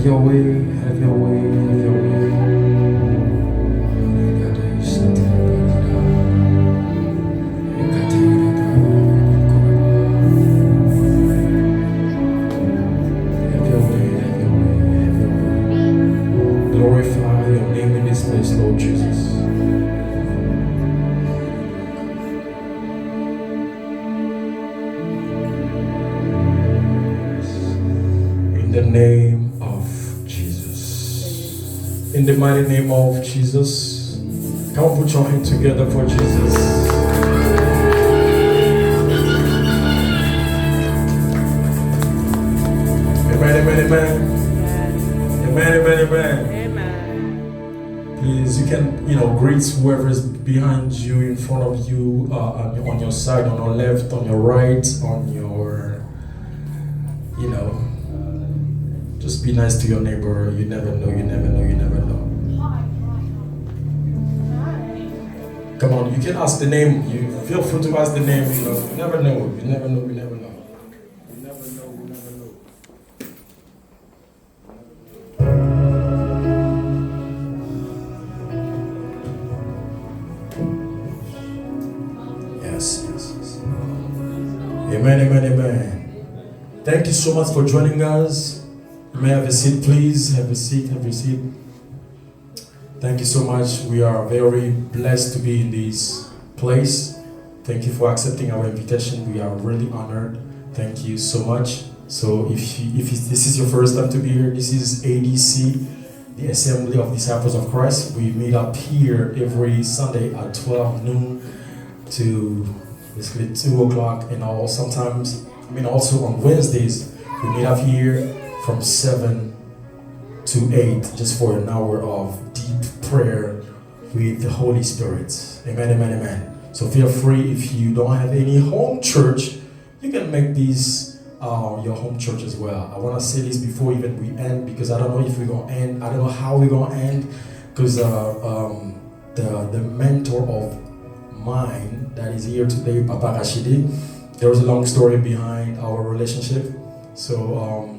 Have your way, have your way, have your way. Have your way, have your way, have your way. Glorify your name in this place, Lord Jesus. In the name of Jesus. In the mighty name of Jesus. Come on, put your hand together for Jesus. Amen, amen, amen. Amen, amen, amen. Amen. Please, you can, greet whoever is behind you, in front of you, on your side, on your left, on your right, on your, just be nice to your neighbor. You never know, you never know, you never know. Come on, you can ask the name. You feel free to ask the name. You never know. You never know. You never know. You never know. You never know. Yes, yes, yes. Amen, amen, amen. Thank you so much for joining us. You may have a seat, please. Have a seat. Have a seat. Thank you so much. We are very blessed to be in this place. Thank you for accepting our invitation. We are really honored. Thank you so much. So if this is your first time to be here, this is ADC, the Assembly of Disciples of Christ. We meet up here every Sunday at 12 noon to basically 2 o'clock, and also on Wednesdays, we meet up here from 7 to 8, just for an hour of deep prayer with the Holy Spirit. Amen, amen, amen. So feel free, if you don't have any home church, you can make this your home church as well. I want to say this before even we end, because I don't know if we're going to end. I don't know how we're going to end, because the mentor of mine that is here today, Papa Rashidi, there was a long story behind our relationship. So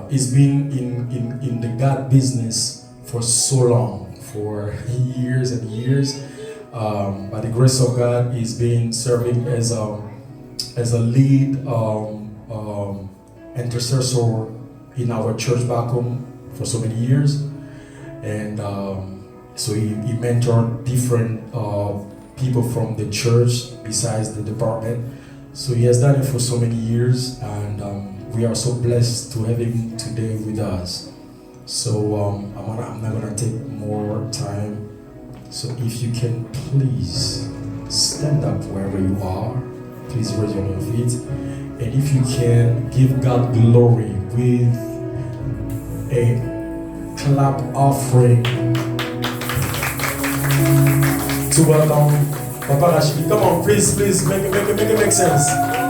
he's been in the God business for so long, for years and years. By the grace of God, he's been serving as a lead intercessor in our church back home for so many years. And so he mentored different people from the church besides the department. So he has done it for so many years, and we are so blessed to have him today with us. So I'm not gonna take more time. So if you can please stand up wherever you are, please raise your feet, and if you can give God glory with a clap offering to welcome Papa Rashidi. Come on, please, make it make sense.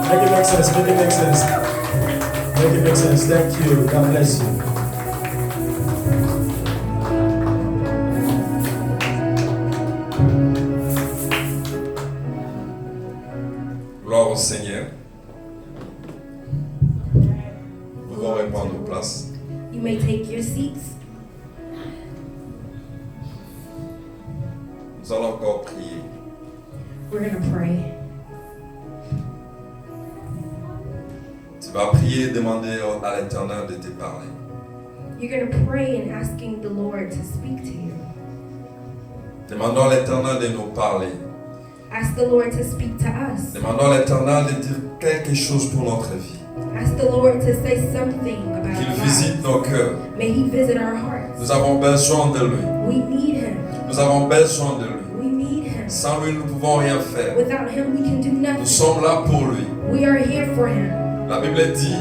Make it make sense. Make it make sense. Make it make sense. Thank you. God bless you. Gloire au Seigneur. Nous pouvons reprendre nos places. You may take your seats. Nous allons encore prier. We're going to pray. Tu vas prier et demander à l'Éternel de te parler. You're going to pray and asking the Lord to speak to you. Demandons à l'Éternel de nous parler. Ask the Lord to speak to us. Demandons à l'Éternel de dire quelque chose pour notre vie. Ask the Lord to say something about Qu'il our visite lives. nos cœurs. May He visit our hearts. Nous avons besoin de lui. We need Him. Nous avons besoin de lui. We need Him. Sans lui, nous ne pouvons rien faire. Without Him, we can do Nous nothing. sommes là pour lui. We are here for Him. La Bible dit,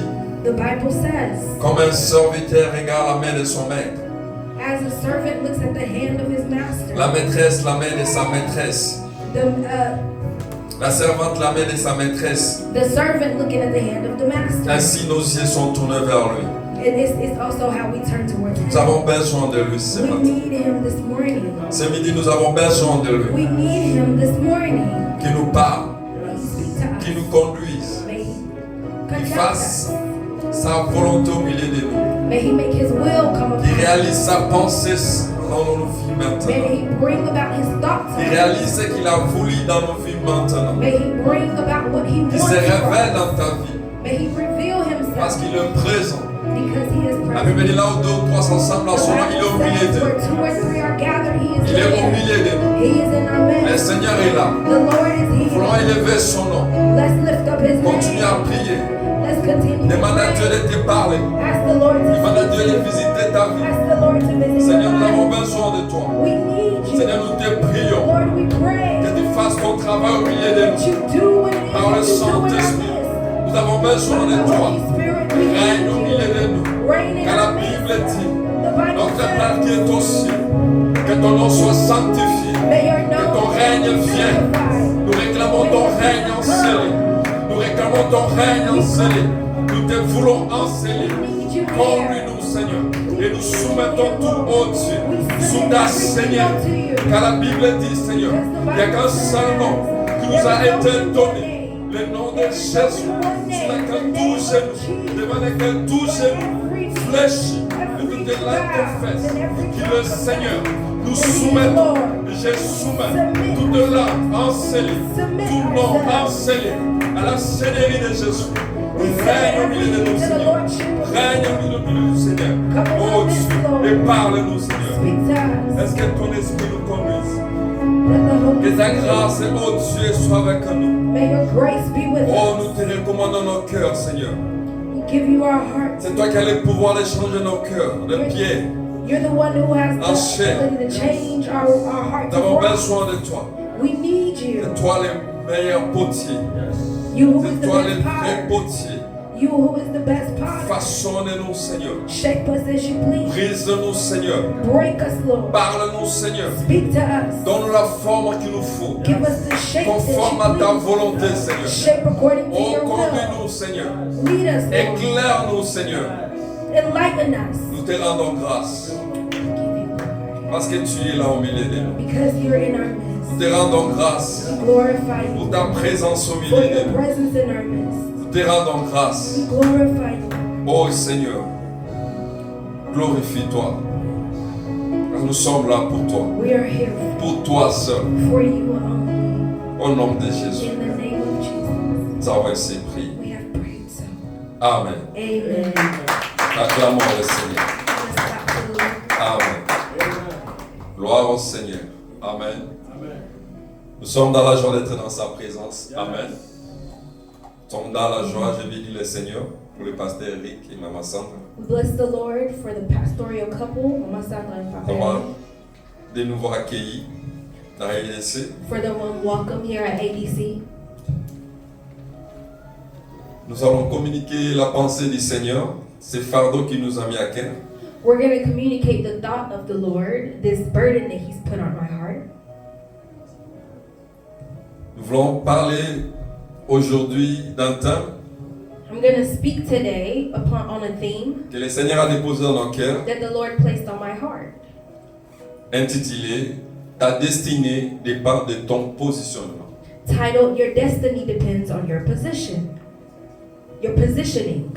The Bible says, comme un serviteur regarde la main de son maître, as a servant looks at the hand of his master, la maîtresse la main de sa maîtresse, la servante la main de sa maîtresse. the servant looking at the hand of the master. Ainsi nos yeux sont tournés vers lui. And it's also how we turn towards Nous Him. avons besoin de lui ce We matin. need Him this morning. Ce midi, nous avons besoin de lui. We need Him this morning. Qui nous parle, May He speak to us. qui nous conduise, May He qui conduct fasse us. sa volonté au milieu de nous. May He make His will come Qui upon us. réalise sa pensée dans nos vies May maintenant. He bring about His thoughts. Qui réalise ce qu'il a voulu dans nos vies maintenant. May He bring about what He Qui wants se for révèle us. dans ta vie. May He reveal Parce Himself qu'il est présent. because He is La present. Bible dit là où 2 ou 3 sont ensemble en The son nom, il est au Bible milieu says where d'eux. 2 or 3 are gathered, He is Il est au there. milieu de nous. He is in our Le midst. Seigneur est là. The Lord is Voulons here. élever son nom. Let's lift up His Continue à name. prier. Let's continue to Demande à Dieu pray. de te parler. Ask the Lord to Demande à speak Dieu to de you. visiter ta vie. Ask the Lord to visit Seigneur, your nous avons life. besoin de toi. We need you. Seigneur, nous te prions. Lord, we pray Que tu fasses ton travail au milieu de that nous. you do what it is Par le that you do in our Saint-Esprit. midst. Nous avons besoin de By the toi. Holy Spirit, we Règne au need milieu you. de nous. Reign in Car la our midst. Bible dit, The Bible notre says, Père qui est aux cieux, que ton nom soit sanctifié. may your Que ton name règne be vienne. sanctified. Nous réclamons ton règne encelé. Nous réclamons ton règne encelé. Nous te voulons encelé. We need you here. Conduis-nous, Seigneur. Et nous soumettons tout au Dieu. We Sous submit ta everything Seigneur. unto you. Car la Bible dit, Seigneur, il n'y a qu'un seul nom qui nous a été donné. Le nom de Jésus. Sous lequel tout genou, devant lequel tout genou fléchit. Et toutes les lèvres confessent qu'il est le Seigneur. Nous soumettons. Je soumets toute langue encelée, tout nom encelé à la Seigneurie de Jésus. Règne au milieu de nous, Seigneur. Règne au milieu de nous, Seigneur. Oh Dieu, et parle-nous, Seigneur. Speak to us. Est-ce que ton esprit nous conduise? Let the Holy Que ta Spirit- grâce, oh Dieu, soit avec nous. May your grace be with Oh, us. nous te recommandons nos cœurs, Seigneur. We give you our hearts. C'est toi qui as le pouvoir de changer nos cœurs, de pierre. You're the one who has the Enchaîne. ability to change our hearts. Nous avons of rock. besoin de toi. We need you. C'est toi le meilleur potier. You who is C'est the toi le best vrai potter. potier. You who is the best potter. Façonne-nous, Seigneur. Shape us as you please. Brise-nous, Seigneur. Break us, Lord. Parle-nous, Seigneur. Speak to us. Donne-nous la forme qu'il nous faut. Give us the shape Conforme à that ta you please. volonté, Seigneur. Shape according to Oh, your will. conduis-nous, Seigneur. Lead us, Lord. Éclaire-nous, Seigneur. Enlighten us. Nous te rendons grâce. Give you glory. Parce que tu es là au milieu de nous. Because you're in our Nous midst. te rendons grâce We glorify pour you. ta présence au For milieu de your nous. presence in our midst. Nous te rendons grâce. We glorify you. Oh Seigneur, glorifie-toi. Car nous sommes là pour toi. We are here Pour toi seul. for you only. Au nom de Jésus. In the name of Jesus, Nous avons ainsi prié. we have prayed so. Amen. Amen. Acclamons le Seigneur. Let's clap to the Lord. Amen. Gloire au Seigneur. Amen. Nous sommes dans la joie d'être dans sa présence. Amen. Nous sommes dans la joie, je bénis le Seigneur pour le pasteur Eric et Maman Sandra. We bless the Lord for the pastoral couple, Mama Sandra and Papa D'avoir Eric, de nouveau accueillis dans la RDC. for the one welcome here at ADC. Nous allons communiquer la pensée du Seigneur, ce fardeau qui nous a mis à cœur. We're going to communicate the thought of the Lord, this burden that He's put on my heart. Nous voulons parler aujourd'hui d'un thème I'm going to speak today on a theme que le Seigneur a déposé dans nos cœurs, that the Lord placed on my heart, intitulé Ta destinée dépend de ton positionnement. titled Your Destiny Depends on Your Position. Your positioning.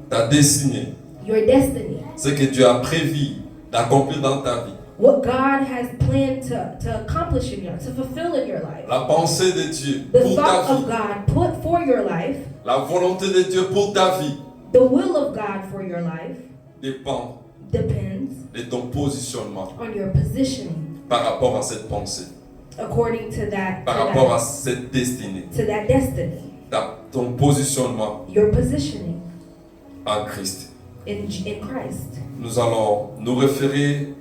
Ta destinée, Your destiny. ce que Dieu a prévu d'accomplir dans ta vie. What God has planned to accomplish in your, to fulfill in your life. La pensée de Dieu The pour ta thought of vie. God put for your life, La volonté de Dieu pour ta vie the will of God for your life, dépend depends de ton positionnement on your positioning par rapport à cette pensée, according to that, par rapport à cette destinée. to that destiny. Ton positionnement Your positioning en Christ. in Christ. Nous allons nous référer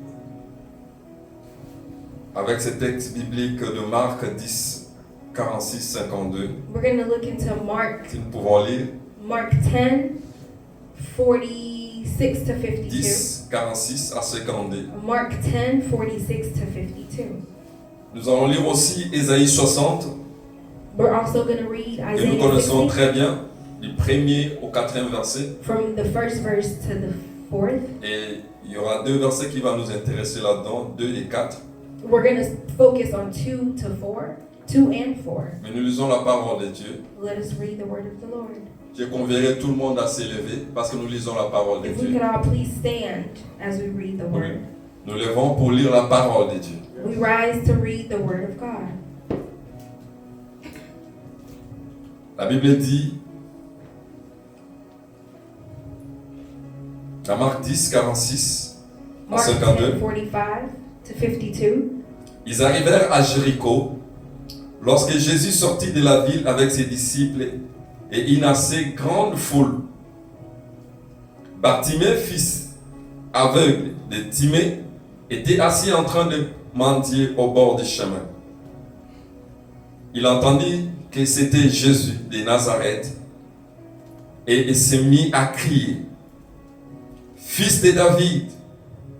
avec ce texte biblique de Marc 10, 46, 52, We're going to look into Mark que nous pouvons lire. 10, 46 to 52. 10, 46 à 52. Mark 10, 46 to 52. Nous allons lire aussi Ésaïe 60, We're also going to read que nous Isaiah connaissons 60 très bien, du 1er au 4e verset. from the first verse to the 4th. Et il y aura deux versets qui vont nous intéresser là-dedans, 2 et 4. We're going to focus on 2 to 4, 2 and 4. Mais nous lisons la parole de Dieu. Let us read the word of the Lord. Je convierai tout le monde à s'élever parce que nous lisons la parole de If we Dieu. could all please stand as we read the word. Nous levons pour lire la parole de Dieu. We rise to read the word of God. La Bible dit, dans Marc 10, 46 à Mark 52, 10:45 to 52. ils arrivèrent à Jéricho lorsque Jésus sortit de la ville avec ses disciples et une assez grande foule. Bartimée, fils aveugle de Timée, était assis en train de mendier au bord du chemin. Il entendit que c'était Jésus de Nazareth et il se mit à crier, « Fils de David,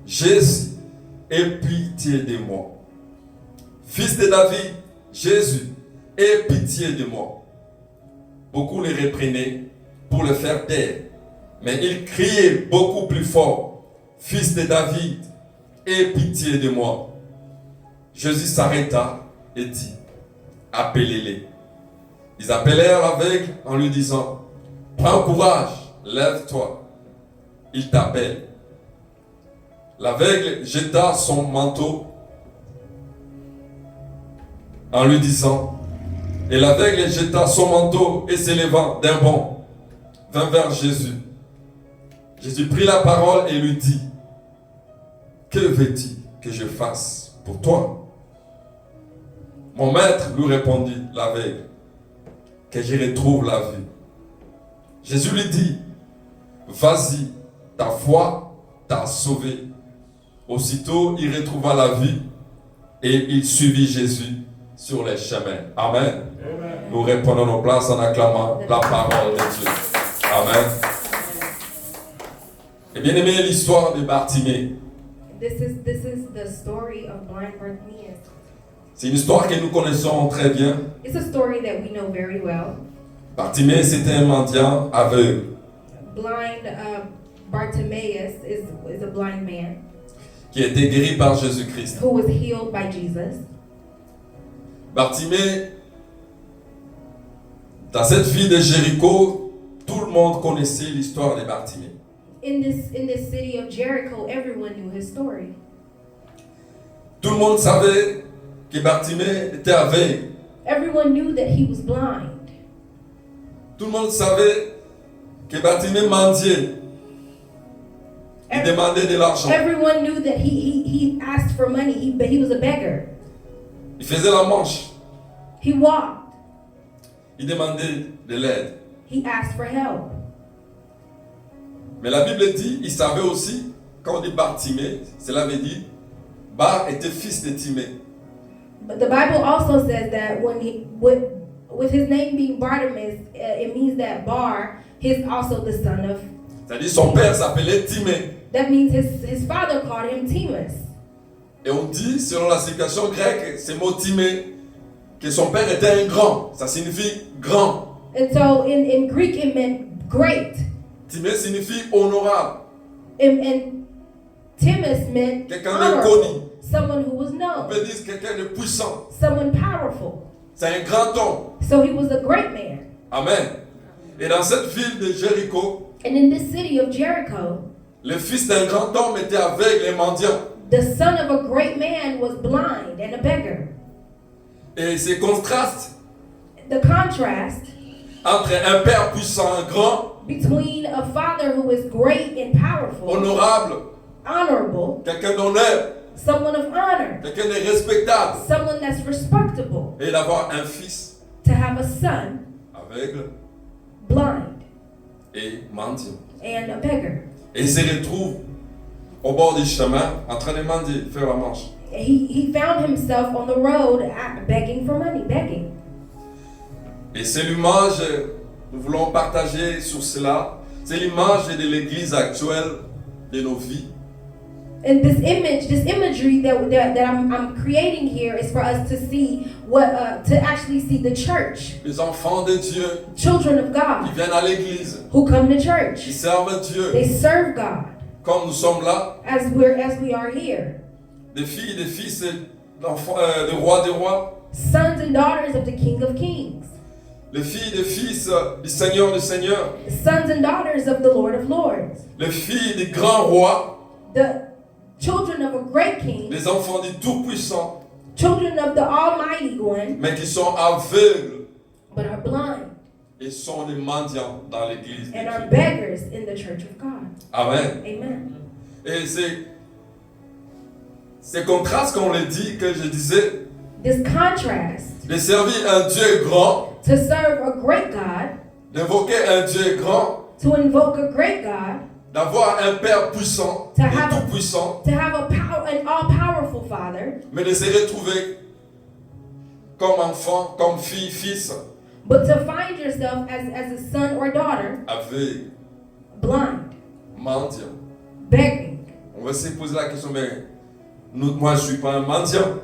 Jésus, aie pitié de moi. Fils de David, Jésus, aie pitié de moi. » Beaucoup le reprenaient pour le faire taire, mais il criait beaucoup plus fort, « Fils de David, aie pitié de moi. » Jésus s'arrêta et dit, « Appelez-les. » Ils appelèrent l'aveugle en lui disant, « Prends courage, lève-toi, il t'appelle. » L'aveugle jeta son manteau en lui disant, et l'aveugle jeta son manteau et s'élevant d'un bond, vint vers Jésus. Jésus prit la parole et lui dit, que veux-tu que je fasse pour toi? Mon maître lui répondit, l'aveugle, que je retrouve la vue. Jésus lui dit, vas-y, ta foi t'a sauvé. Aussitôt, il retrouva la vue et il suivit Jésus sur les chemins. Amen. Amen. Nous répondons nos places en acclamant la parole de Dieu. Amen. Et bien aimé, l'histoire de Bartimée. This is the story of blind Bartimaeus. C'est une histoire que nous connaissons très bien. It's a story that we know very well. Bartimée, c'était un mendiant aveugle. Blind Bartimaeus is a blind man Qui a été guéri par Jésus-Christ. who was healed by Jesus. Bartimée, dans cette ville de Jéricho, tout le monde connaissait l'histoire de Bartimée. In this city of Jericho, everyone knew his story. Tout le monde savait que Bartimée était aveugle. Everyone knew that he was blind. Tout le monde savait que Bartimée mendiait. Il demandait de l'argent. Everyone knew that he asked for money, but he was a beggar. Il faisait la manche. He walked. Il demandait de l'aide. He asked for help. Mais la Bible dit, il savait aussi, quand on dit Bartimée, cela veut dire, Bar était fils de Timée. But the Bible also says that with his name being Bartimaeus, it means that Bar is also the son of. C'est-à-dire son père s'appelait Timée. That means his father called him Timus. Et on dit, selon la signification grecque, ce mot Timée, que son père était un grand. Ça signifie grand. And so in Greek it meant great. Timée signifie honorable. And Timus meant Quelqu'un de honorable. connu. Someone who was On known. peut dire quelqu'un de puissant. Someone powerful. C'est un grand homme. So he was a great man. Amen. Et dans cette ville de Jéricho, And in this city of Jericho, le fils d'un grand homme était aveugle et mendiant. the son of a great man was blind and a beggar. Et ces contrastes The contrast entre un père puissant, un grand, between a father who is great and powerful, honorable, honorable, quelqu'un d'honneur, someone of honor, quelqu'un de respectable, someone that's respectable, et d'avoir un fils to have a son aveugle blind et mendiant. and a beggar. Et il se retrouve au bord du chemin en train de mendier, faire la manche. He found himself on the road begging for money, begging. Et c'est l'image que nous voulons partager sur cela. C'est l'image de l'église actuelle de nos vies. And this imagery that I'm creating here is for us to see to actually see the church, Les enfants de Dieu children of qui God viennent à l'église, who come to qui church. servent Dieu, They serve God comme nous sommes là, as we are here. des filles et des fils de rois des rois, Sons and daughters of the King of Kings. Les filles des fils du Seigneur des Seigneurs. Sons and daughters of the Lord of Lords. Les filles des grands rois. The children of a great king. Les enfants du Tout-Puissant. Children of the Almighty One. Mais qui sont aveugles. But are blind. Et sont des mendiants dans l'église. And are beggars in the church of God. Amen. Amen. Et c'est contraste qu'on le dit que je disais. This contrast. De servir un Dieu grand. To serve a great God. D'invoquer un Dieu grand. To invoke a great God. D'avoir un Père puissant, et tout-puissant. To have an all-powerful Father. Mais de se retrouver comme enfant, comme fille, fils. But to find yourself as a son or daughter. Aveugle. Blind. Mendiant. Begging. On va se poser la question, mais moi je suis pas un mendiant.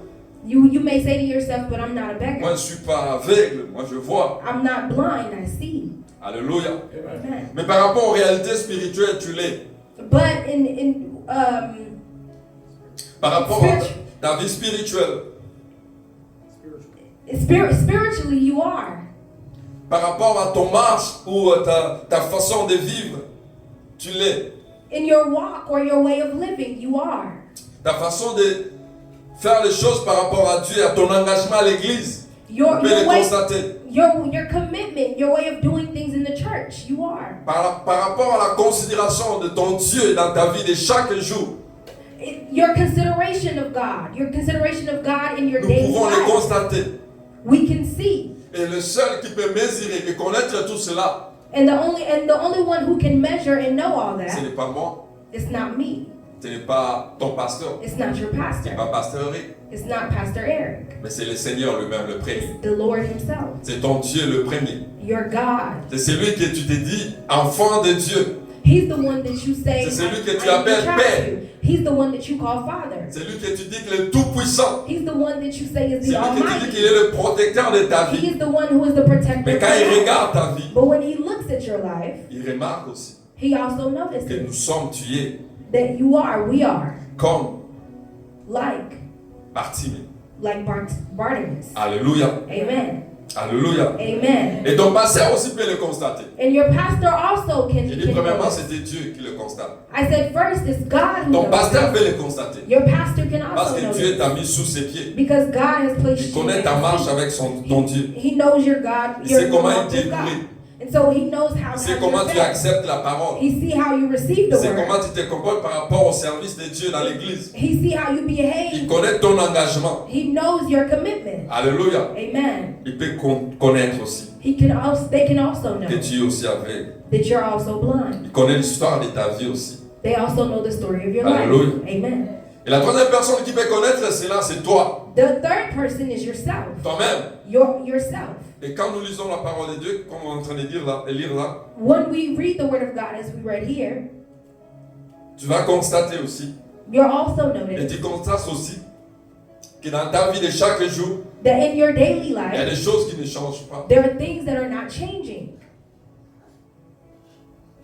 You may say to yourself, but I'm not a beggar. Moi je suis pas aveugle, moi je vois. I'm not blind, I see. Alléluia. Amen. Mais par rapport aux réalités spirituelles, tu l'es. But par rapport à ta vie spirituelle. Spiritually you are. Par rapport à ton marche ou ta façon de vivre, tu l'es. In your walk or your way of living, you are. Ta façon de faire les choses par rapport à Dieu, à ton engagement à l'église, tu peux le constater. Your commitment, your way of doing things in the church, you are. Par rapport à la considération de ton Dieu dans ta vie de chaque jour, your consideration of God in your daily life. Nous pouvons le constater. We can see. Et le seul qui peut mesurer et connaître tout cela, and the only one who can measure and know all that, ce n'est pas moi. It's not me. Ce n'est pas ton pasteur. It's not your pastor. Ce n'est pas pasteur Eric. It's not Pastor Eric. Mais c'est le Seigneur lui-même, le premier. It's the Lord Himself. C'est ton Dieu le premier. Your God. C'est celui que tu te dis enfant de Dieu. He's the one that you say. C'est celui que tu appelles Père. He's the one that you call Father. C'est lui que tu dis qu'il est tout puissant. He's the one that you say is C'est the lui que tu dis Almighty. qu'il est le protecteur de ta vie. He is the one who is the protector. Mais quand il regarde ta vie, but when He looks at your life, il remarque aussi He also que nous notices sommes tués that you are, we are, comme like Bartimée. Bartimaeus. Alléluia. Amen. Alléluia. Amen. Et ton pasteur aussi peut le constater. And your pastor also can. J'ai dit premièrement, c'était Dieu qui le constate. I said first, it's God who Ton knows. pasteur peut le constater. Your pastor can Parce also que know. Dieu t'a mis sous ses pieds. Because God has placed Il you connaît at ta his marche feet. avec ton Dieu. He knows your God. Il sait Your comment walk il with t'est God. brûlé. And so He knows how Il to sait have comment your tu faith. acceptes la parole. He see how you receive Il the sait word. comment tu te comportes par rapport au service de Dieu dans l'église. He see how you Il behave. connaît ton engagement. He knows your commitment. Alléluia. Amen. Il peut connaître aussi They can also know que tu es aussi aveugle. that you're also blind. Il connaît l'histoire de ta vie aussi. They also know the story of your Hallelujah. life. Amen. Et la troisième personne qui peut connaître cela, c'est toi. The third person is yourself. Toi-même. Yourself. Et quand nous lisons la parole de Dieu, comme on est en train de lire là, When we read the word of God as we read here, tu vas constater aussi, you're also et noticed tu constates aussi, que dans ta vie de chaque jour, that in your daily il y a life, des choses qui ne changent pas. there are things that are not changing.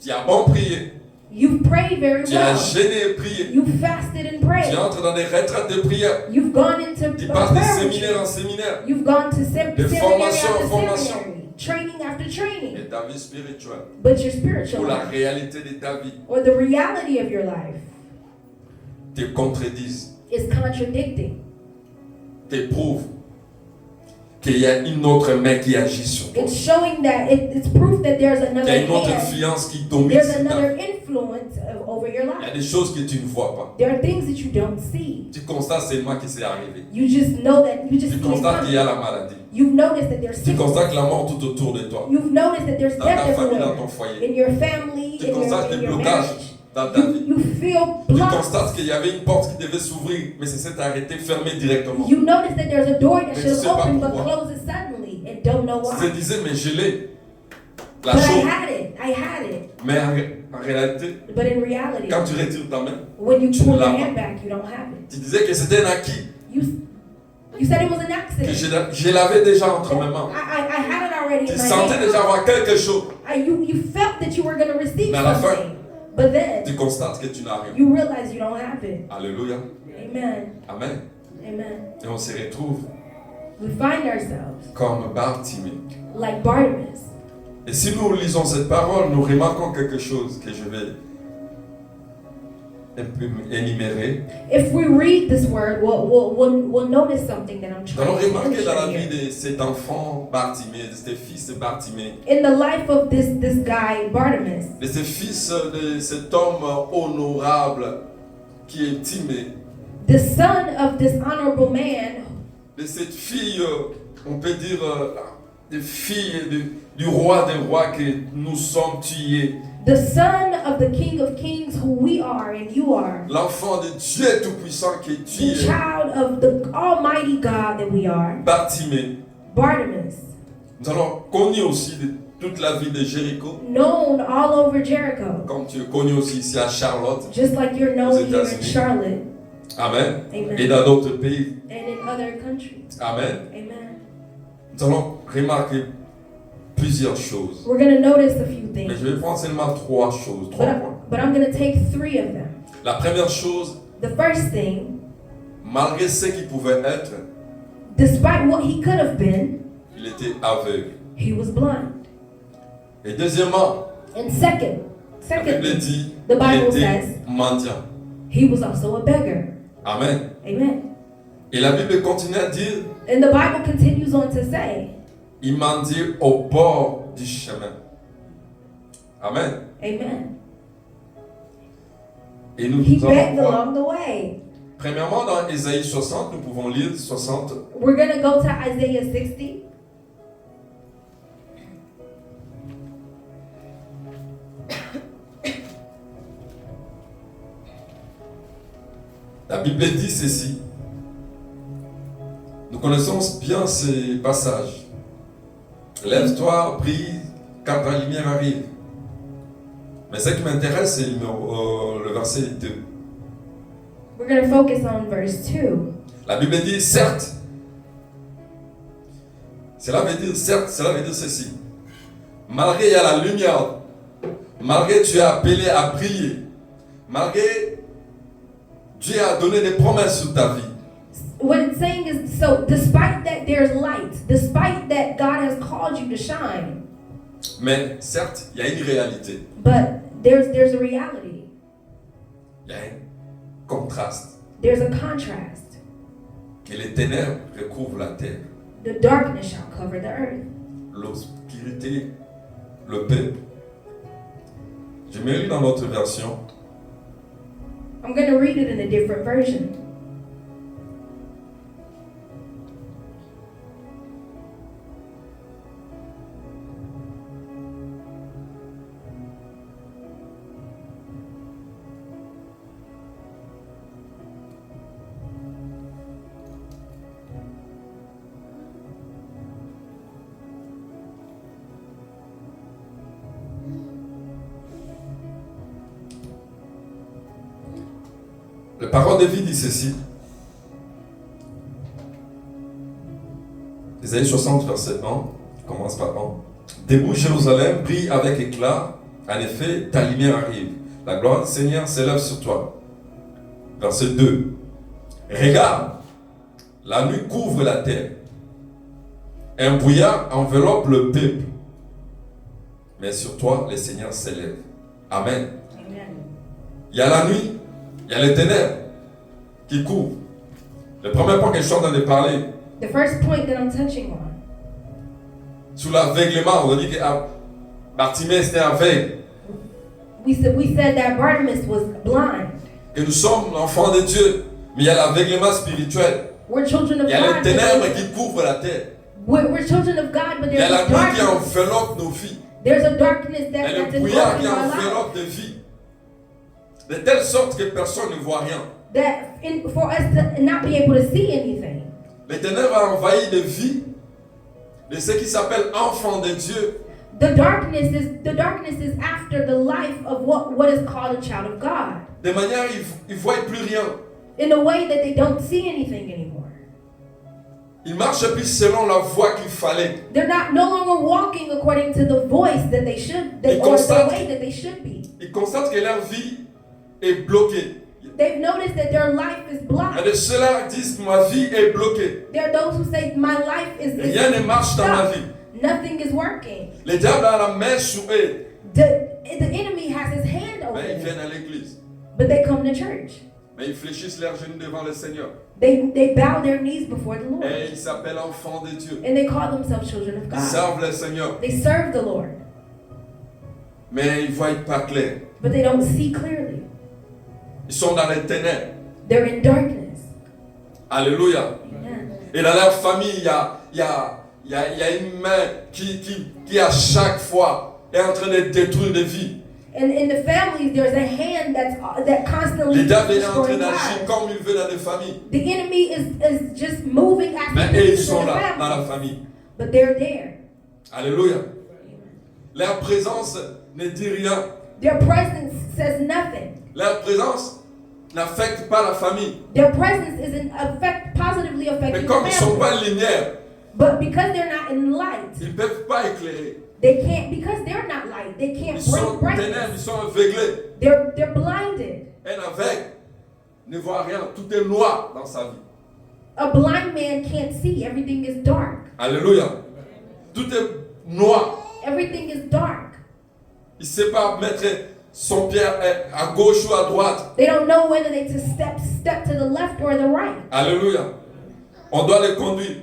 Tu as bon prier, You've prayed very tu as well. gêné et prié, You've fasted and tu prayed. entres dans des retraites de prière, You've gone into tu passes de prayer séminaire en retreats. séminaire, You've gone to de seminary formation en after formation. seminary, training after training. Et ta vie spirituelle, But your spiritual ou la life, réalité de ta vie, or the reality of your life, te contredisent, is contradicting. t'éprouvent qu'il y a une autre main qui agit sur toi. It's showing that it's proof that there's Il y another a une autre hand. influence qui domine There's sur ta another vie. influence over your Il y a life. des choses que tu ne vois pas. There are things that you don't see. Tu constates seulement que c'est arrivé. You just know that you just Tu see it constates qu'il y a coming. la maladie. You've noticed that there's Tu sickness. constates que la mort tout autour de toi. You've noticed that there's Dans ta death famille, dans everywhere. ton foyer. In your family, Tu in constates your des marriage. blocages dans ta vie. You feel Tu blocked. constates qu'il y avait une porte qui devait s'ouvrir, mais ça s'est arrêté, fermé directement. You notice that there's a door that Mais tu should sais pas open but pourquoi. closes suddenly and don't know Tu te why. disais, mais je l'ai. La But I chose. had it. Mais en réalité, But in reality, quand tu retires ta main, when you tu pull ne your l'as hand pas. back, you don't have it. Tu disais que c'était un acquis, You said it was an que accident. je l'avais déjà entre mes mains. I had it already Tu in my sentais hand. déjà avoir quelque chose. You felt that you were going to receive Mais à la fin, something. But then, tu constates que tu n'as rien. you realize you don't have it. Alléluia. Amen. Amen. Amen. Et on se retrouve we find ourselves comme Bartimée. like Bartimaeus. Et si nous lisons cette parole, nous remarquons quelque chose que je vais un peu énumérer. If we read this word, we'll notice something that I'm Nous allons trying to remarquer dans la illustrate vie here. de cet enfant Bartimée, de ce fils de Bartimée, In the life of this guy, Bartimaeus, de ce fils de cet homme honorable qui est Timée, the son of this honorable man, de cette fille, on peut dire, de fille du roi des rois que nous sommes tués. the son of the King of Kings, who we are and you are, L'enfant de Dieu Tout-Puissant qui est the tué. child of the Almighty God that we are, Bartimée. Bartimaeus, Nous allons connu aussi de toute la ville de Jéricho, known all over Jericho, comme tu es connu aussi ici à Charlotte. just like you're known here in États-Unis. Charlotte, Amen. Amen. Et dans d'autres pays. and in other countries. Amen. Amen. Nous allons remarquer plusieurs choses. We're going to notice a few Mais things, je vais prendre seulement trois choses, trois points. but I'm going to take 3 of them. La première chose, The first thing, malgré ce qu'il pouvait être, despite what he could have been, il était aveugle. he was blind. Et deuxièmement, And la Bible secondly, dit the Bible qu'il était says mendiant. he was also a beggar. Amen. Amen. Et la Bible continue à dire, And the Bible continues on to say, il mendiait au bord du chemin. Amen. amen. Et nous He allons begged voir. along the way. Premièrement, dans Ésaïe 60, nous pouvons lire 60. We're going to go to Isaiah 60. La Bible dit ceci. Nous connaissons bien ces passages. Lève-toi, brille, car ta lumière arrive. Mais ce qui m'intéresse, c'est le verset 2. We're going to focus on verse 2. La Bible dit, certes, cela veut dire ceci. Malgré il y a la lumière, malgré tu es appelé à briller, malgré Dieu a donné des promesses sur ta vie, What it's saying is, so despite that there's light, despite that God has called you to shine, mais certes, il y a une réalité, but there's a reality. il y a un contraste, There's a contrast. que les ténèbres recouvrent la terre, The darkness shall cover the earth. l'obscurité, le peuple. Je me lis dans l'autre version. I'm going to read it in a different version. La parole de vie dit ceci. Ésaïe 60, verset 1, commence par 1. Debout Jérusalem, brille avec éclat, en effet, ta lumière arrive. La gloire du Seigneur s'élève sur toi. Verset 2. Regarde, la nuit couvre la terre. Un brouillard enveloppe le peuple. Mais sur toi, le Seigneur s'élève. Amen. Amen. Il y a la nuit, il y a les ténèbres qui couvrent. Le premier point que je suis en train de parler, The first point that I'm touching on, sur l'aveuglement, on a dit que Bartimée était aveugle, we said that Bartimaeus was blind. que nous sommes l'enfant de Dieu, mais il y a l'aveuglement spirituel. We're children of Il y a les God. ténèbres but qui couvrent la terre. We're children of God, but Il y a there's la a nuit qui darkness. enveloppe nos vies. There's a darkness Il y a that's le brouillard qui enveloping our lives. enveloppe des vies. De telle sorte que personne ne voit rien. For us to not be able to see anything. Les ténèbres ont envahi des vies de ceux qui s'appellent enfants de Dieu. The darkness is after the life of what is called a child of God. De manière, ils ne voient plus rien. In a way that they don't see anything anymore. Ils ne marchent plus selon la voie qu'il fallait. They're no longer walking according to the voice that they should, or the way that they should be. Ils constatent que leur vie est bloquée. They've noticed that their life is Et blocked. de ceux-là disent ma vie est bloquée. There are those who say, my life is Rien ne marche dans ma stuck. vie. Nothing is working. Le diable a la main sur eux. The enemy has his hand over Mais ils them. viennent à l'église. But they come to church. Mais ils fléchissent leurs genoux devant le Seigneur. They bow their knees before the Lord. Et ils s'appellent enfants de Dieu. And they call themselves children of Ils God. servent le Seigneur. They serve the Lord. Mais ils ne voient pas clair. But they don't see clearly. Ils sont dans les ténèbres. They're in darkness. Alléluia. Amen. Et dans leur famille, il y a une main qui à chaque fois est en train de détruire des vies. And in the families, there's a hand that constantly Le diable est en train destroying d'agir lives. comme il veut dans les familles. The enemy is just moving as Mais he eux, ils pleases sont in the là, dans la families. famille. But they're there. Alléluia. Leur présence ne dit rien. Their presence says nothing. Leur présence n'affecte pas la famille. Their presence isn't positively Mais affecting comme the ils ne sont family. pas lumière, But because they're not in light, ils ne peuvent pas éclairer. they can't. Because they're not light, they can't Ils sont bring ténèbres, ils brightness. sont aveuglés. They're blinded. Un aveugle ne voit rien. Tout est noir dans sa vie. A blind man can't see. Everything is dark. Alléluia. Tout est noir. Everything is dark. Il ne sait pas mettre son pied à gauche ou à droite. They don't know whether they to step to the left or the right. Alléluia. On doit les conduire.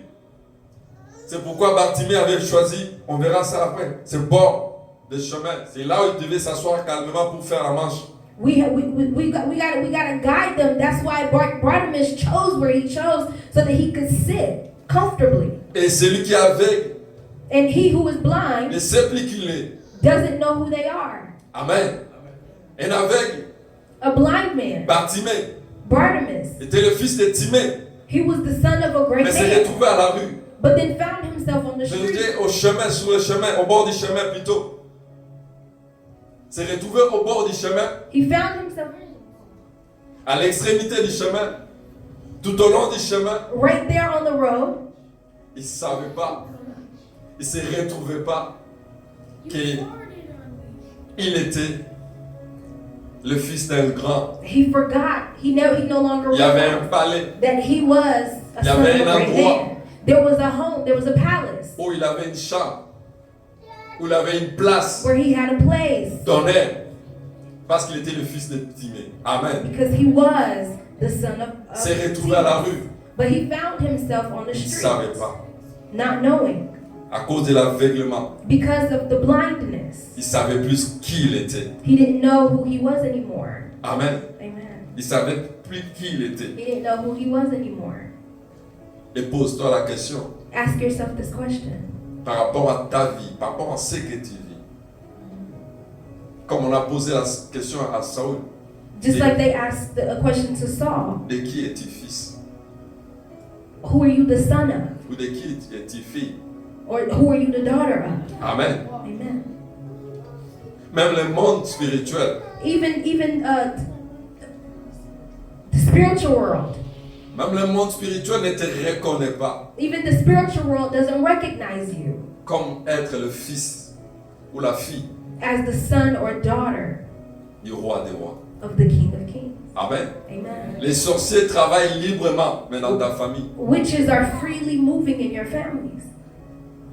C'est pourquoi Bartimée avait choisi, on verra ça après, ce bord de chemin. C'est là où il devait s'asseoir calmement pour faire la marche. We gotta guide them. That's why Bartimaeus chose where he chose so that he could sit comfortably. Et celui qui est aveugle And he who is blind ne sait plus qui il est. doesn't know who they are. Amen. Un aveugle, A blind man, Bartimée, Bartimaeus, était le fils de Timée, he was the son of a great mais s'est man, retrouvé à la rue. but then found himself on the Je veux street. dire au chemin, sur le chemin, au bord du chemin plutôt. S'est retrouvé au bord du chemin, He found himself à l'extrémité du chemin, tout au long du chemin. right there on the road. Il ne savait pas, il ne se retrouvait pas qu'il était le fils d'un grand. He forgot. He no longer Il y avait un realized palais that he was a Il y son avait of a un great endroit. man. There was a home. There was a palace où il avait une chambre, où il avait une place where he had a place d'honneur, parce qu'il était le fils de Timée. Amen. because he was the son of. S'est retrouvé à la rue, But he found himself on the il ne street, savait pas, not knowing à cause de l'aveuglement. because of the blindness. Il savait plus qui il était. He didn't know who he was anymore. Amen. Amen. Il savait plus qui il était. He didn't know who he was anymore. Et pose-toi la question Ask yourself this question. par rapport à ta vie, par rapport à ce que tu vis. Comme on a posé la question à Saül, Just like they asked a question to Saul, de qui es-tu fils? who are you the son of? Ou de qui es-tu fille? Or who are you the daughter of? Amen. Amen. Même le monde spirituel, Even the spiritual world, même le monde spirituel ne te reconnaît pas even the spiritual world doesn't recognize you comme être le fils ou la fille as the son or daughter du roi des rois. of the King of Kings. Amen. Amen. Les sorciers travaillent librement, mais dans ta famille. Witches are freely moving in your families.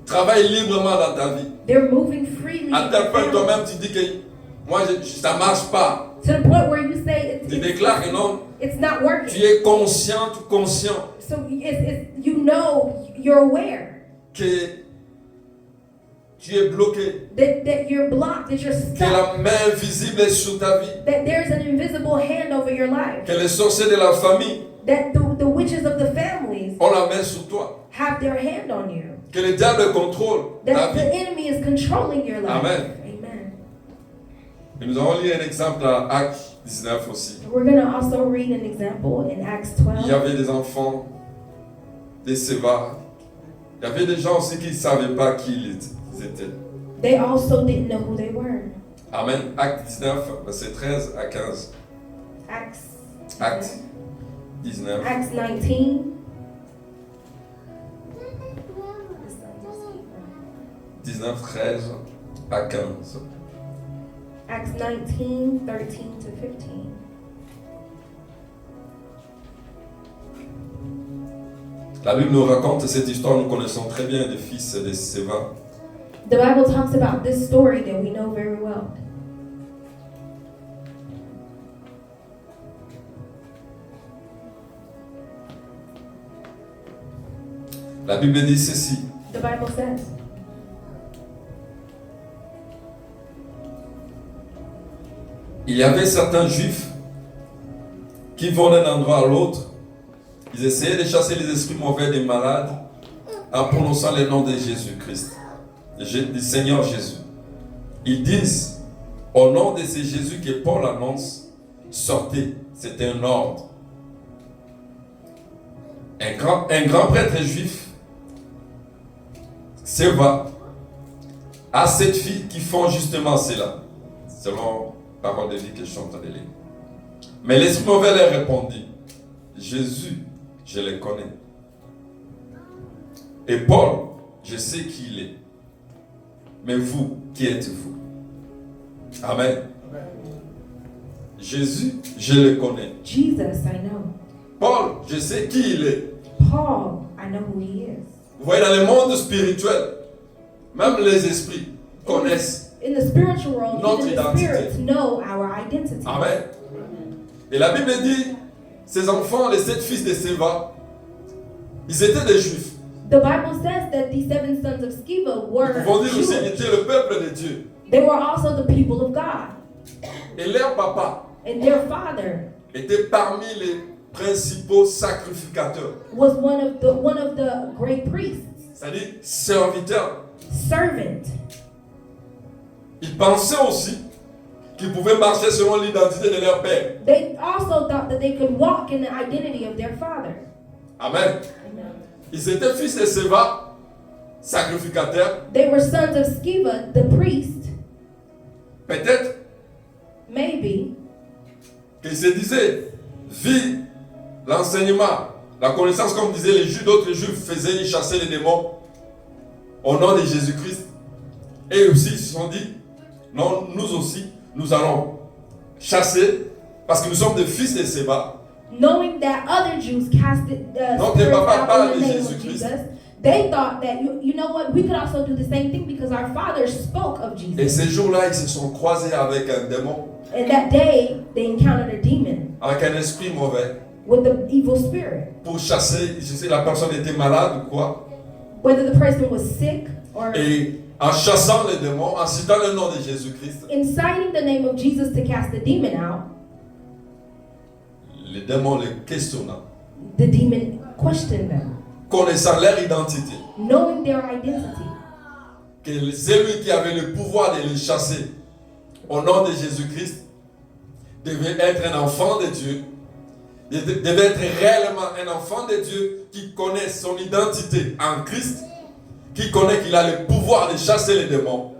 Travaille librement dans ta vie. They're moving freely À in tel your point, families. toi-même, tu dis que moi, ça ne marche pas. To the point where you say Tu déclares que non, it's not tu working. es conscient, tout conscient So you know, you're aware que tu es bloqué, that you're blocked, that you're que stuck, la main invisible est sur ta vie, that there's an invisible hand over your life, que les sorciers de la famille that the witches of the families ont la main sur toi, have their hand on you, que le diable contrôle ta that the vie. enemy is controlling your life. Amen. Amen. Et nous allons lire un exemple à Actes 19 aussi. We're going to also read an example in Acts Il y 12. avait des enfants, des sévères. Il y avait des gens aussi qui ne savaient pas qui ils étaient. They also didn't know who they were. Amen. Acte 19, verset 13 à 15. Acts 19. Acts 19. 19, 13 à 15. Acts 19, 13 to 15. La Bible nous raconte cette histoire, nous connaissons très bien des fils de Séva. The Bible talks about this story that we know very well. La Bible dit ceci. The Bible says, Il y avait certains juifs qui vont d'un endroit à l'autre. Ils essayaient de chasser les esprits mauvais des malades en prononçant le nom de Jésus-Christ, du Seigneur Jésus. Ils disent, au nom de ce Jésus que Paul annonce, sortez, c'est un ordre. Un grand prêtre juif, Séva, a 7 filles qui font justement cela, selon la parole de vie que je suis en train de lire. Mais l'esprit mauvais leur répondit, Jésus, je le connais. Et Paul, je sais qui il est. Mais vous, qui êtes-vous? Amen. Jésus, je le connais. Jesus, I know. Paul, je sais qui il est. Paul, I know who he is. Vous voyez, dans le monde spirituel, même les esprits connaissent. In the spiritual world, Notre even the identité. spirits know our identity. Amen. Et la Bible dit, ces enfants, les 7 fils de Séva, ils étaient des juifs. The Bible says that these 7 sons of Sceva were Ils vont dire aussi qu'ils Jewish. étaient le peuple de Dieu. They were also the people of God. Et leur papa And their father était parmi les principaux sacrificateurs, was one of the great priests, c'est-à-dire serviteurs. servant. Ils pensaient aussi qu'ils pouvaient marcher selon l'identité de leur père. They also thought that they could walk in the identity of their father. Amen. Ils étaient fils de Séva, sacrificateurs. They were sons of Sceva, the priest. Peut-être Maybe qu'ils se disaient, vie, l'enseignement, la connaissance, comme disaient les Juifs, d'autres Juifs faisaient chasser les démons au nom de Jésus-Christ. Et aussi, ils se sont dit, non, nous aussi, nous allons chasser, parce que nous sommes des fils de Séva. knowing that other Jews casted Donc, spirits les papas out parlent in de the name of Jésus-Christ. Jesus, they thought that you know what, we could also do the same thing because our fathers spoke of Et Jesus. ces jours-là, ils se sont croisés avec un démon, And that day they encountered a demon avec un esprit mauvais, with the evil spirit. pour chasser, je sais, la personne était malade ou quoi. Whether the person was sick or Et en chassant les démons, en citant le nom de Jésus-Christ, inciting the name of Jesus to cast the demon out, les démons les questionnant, the demon questioned them, connaissant leur identité, knowing their identity, que celui qui avait le pouvoir de les chasser au nom de Jésus-Christ devait être un enfant de Dieu, devait être réellement un enfant de Dieu qui connaît son identité en Christ, qui connaît qu'il a le pouvoir de chasser les démons,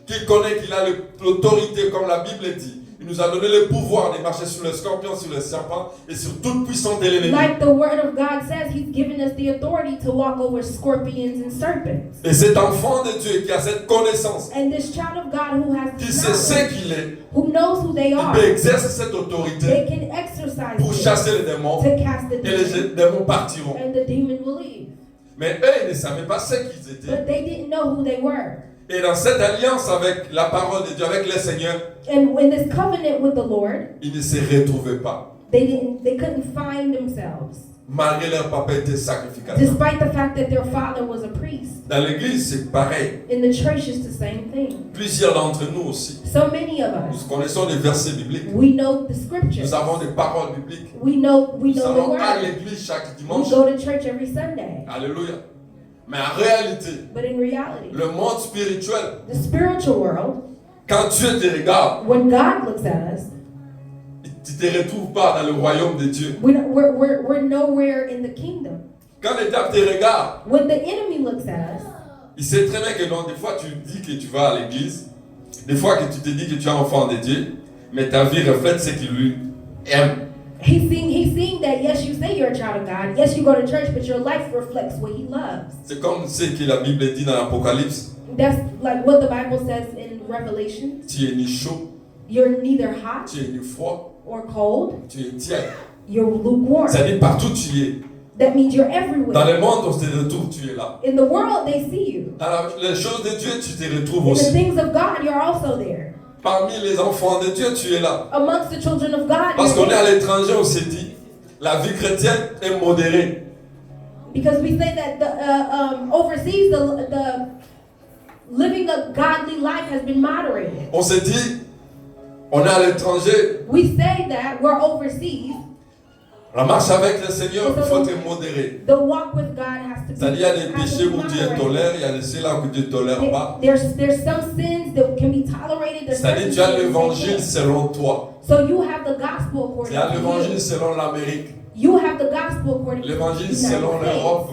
qui connaît qu'il a l'autorité comme la Bible dit. Il nous a donné le pouvoir de marcher sur les scorpions, sur les serpents et sur toute puissance de l'ennemi. like the word of God says, He's given us the authority to walk over scorpions and serpents. Et cet enfant de Dieu qui a cette connaissance, And this child of God who has qui this sait ce knowledge, qu'il est, who knows who they il are, peut exercer cette they autorité can exercise pour it chasser les démons to cast the et les demon, démons partiront. and the demon will leave. Mais eux, ils ne savaient pas ce qu'ils étaient. But they didn't know who they were. Et dans cette alliance avec la parole de Dieu, avec le Seigneur, And in this covenant with the Lord, ils ne se retrouvaient pas. they couldn't find themselves, Malgré leur papa était sacrificateur. despite the fact that their father was a priest. Dans l'église, c'est pareil. In the church, it's the same thing. Plusieurs d'entre nous aussi. So many of Nous us, connaissons des versets bibliques. we know the scriptures. Nous avons des paroles bibliques. We know Nous the allons à word. l'église chaque We dimanche. go to church every Sunday. Alléluia. Mais en réalité, But in reality, le monde spirituel, the spiritual world, quand Dieu te regarde, when God looks at us, tu ne te retrouves pas dans le royaume de Dieu. we're nowhere in the kingdom. Quand le diable te regarde, When the enemy looks at us, il sait très bien que non, des fois tu dis que tu vas à l'église, des fois que tu te dis que tu es enfant de Dieu, mais ta vie reflète ce qu'il lui aime. he's seeing that yes, you say you're a child of God, yes, you go to church, but your life reflects what he loves. C'est comme ce que la Bible dit dans l'Apocalypse. That's like what the Bible says in Revelation. Tu es ni chaud, You're neither hot tu es ni froid, or cold, tu es tiède. you're lukewarm. C'est-à-dire partout tu es, that means you're Dans everywhere. le monde, on se retrouve, tu es là. In the world, they see you. Dans les choses de Dieu, tu te retrouves In the aussi. things of God, you're also there. Parmi les enfants de Dieu, tu es là. Amongst the children of God, Parce you're qu'on est à there. l'étranger, on s'est dit, la vie chrétienne est modérée. Because we say that overseas, the living a godly life has been moderated. On s'est dit, on est à l'étranger, We say that we're overseas. la marche avec le Seigneur, il faut être modéré. The walk with God has to be. C'est-à-dire, il y a des has to péchés be où Dieu moderated. tolère, il y a des ceux-là où Dieu ne tolère pas. There's some sins that can be tolerated. There's C'est-à-dire, certain tu as sins that l'évangile can't. selon toi. So you have the gospel according Il y a to l'évangile you. selon l'Amérique. You have the gospel according to the L'évangile United selon States. l'Europe.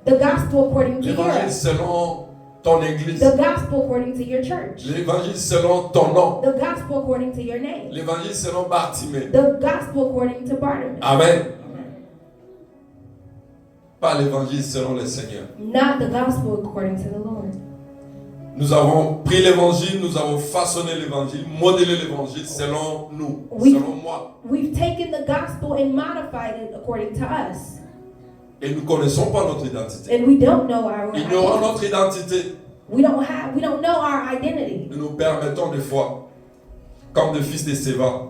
The gospel according to L'évangile Europe. selon ton église. The gospel according to your church. L'évangile selon ton nom. The gospel according to your name. L'évangile selon Bartimée. The gospel according to Bartimaeus. Amen. Pas l'évangile selon le Seigneur. Not the gospel according to the Lord. Nous avons pris l'évangile, nous avons façonné l'évangile, modélé l'évangile selon nous, Oui. selon moi. We've taken the gospel and modified it according to us. Et nous ne connaissons pas notre identité. And we don't know our Ignorant identity. notre identité, We don't know our identity. nous nous permettons des fois, comme des fils de Séva,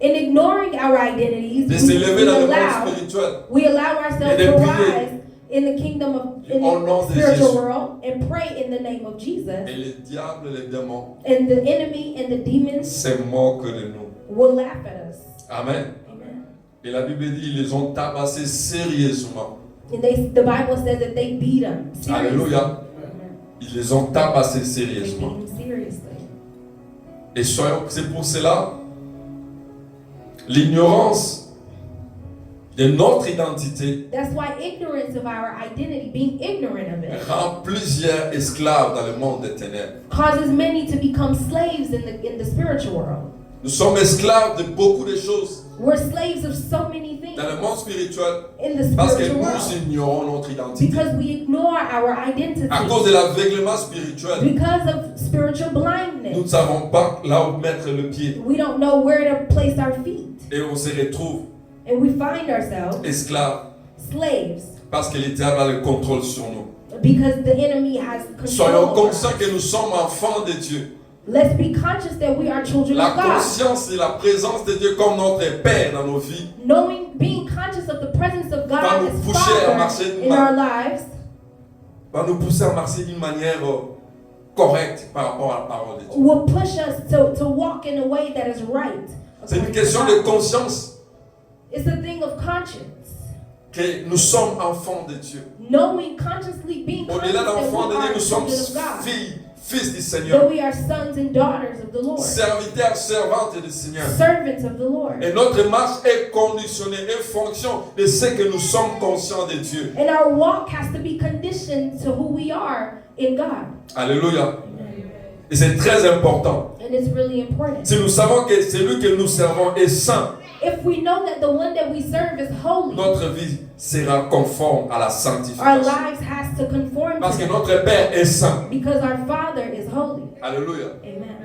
In ignoring our identities, de s'élever dans le monde allow spirituel. ourselves Et de to prier. rise in the kingdom of in Au nom the de spiritual Jésus. world and pray in the name of Jesus. Et les diables et les démons And the enemy and the demons se moquent de nous. will laugh at us. Amen. Amen. Et la Bible dit, ils les ont tabassés sérieusement. And the Bible says that they beat them seriously. Alléluia. Amen. Ils les ont tabassés They beat sérieusement. them seriously. Et c'est pour cela, l'ignorance de notre identité That's why ignorance of our identity, being ignorant of it, rend plusieurs esclaves dans le monde des ténèbres. causes many to become slaves in the spiritual world. Nous sommes esclaves de beaucoup de choses We're slaves of so many things dans le monde spirituel in the parce que spiritual nous world ignorons notre identité. because we ignore our identity À cause de l'aveuglement spirituel, because of spiritual nous blindness. ne savons pas là où mettre le pied. We don't know where to place our feet, Et on se retrouve and we find ourselves esclaves slaves parce que le diable a le contrôle sur nous. because the enemy has Soyons control over conscients us. que nous sommes enfants de Dieu. Let's be conscious that we are children La of God. conscience de la présence de Dieu comme notre Père dans nos vies Being conscious of the presence of God Va nous as pousser à marcher Father d'une in our lives va nous pousser à marcher d'une manière correcte par rapport à la parole de Dieu. will push us to walk in a way that is right. C'est une according to question God. de conscience It's a thing of conscience. que nous sommes enfants de Dieu. Knowing consciously, being conscious Au-delà that d'enfants de we Dieu, are nous sommes children of God. filles, fils du That Seigneur, we are sons and daughters of the Lord. serviteurs, servantes du Seigneur. Servants of the Lord. Et notre marche est conditionnée et fonction de ce que nous sommes conscients de Dieu. And our walk has to be conditioned to who we are in God. Alléluia. Et c'est très important. And it's really important. Si nous savons que celui que nous servons est saint, If we know that the one that we serve is holy, notre vie sera conforme à la our sanctification. lives has to conform Parce to que that. notre Père est saint. Because our Father is holy. Alléluia. Amen.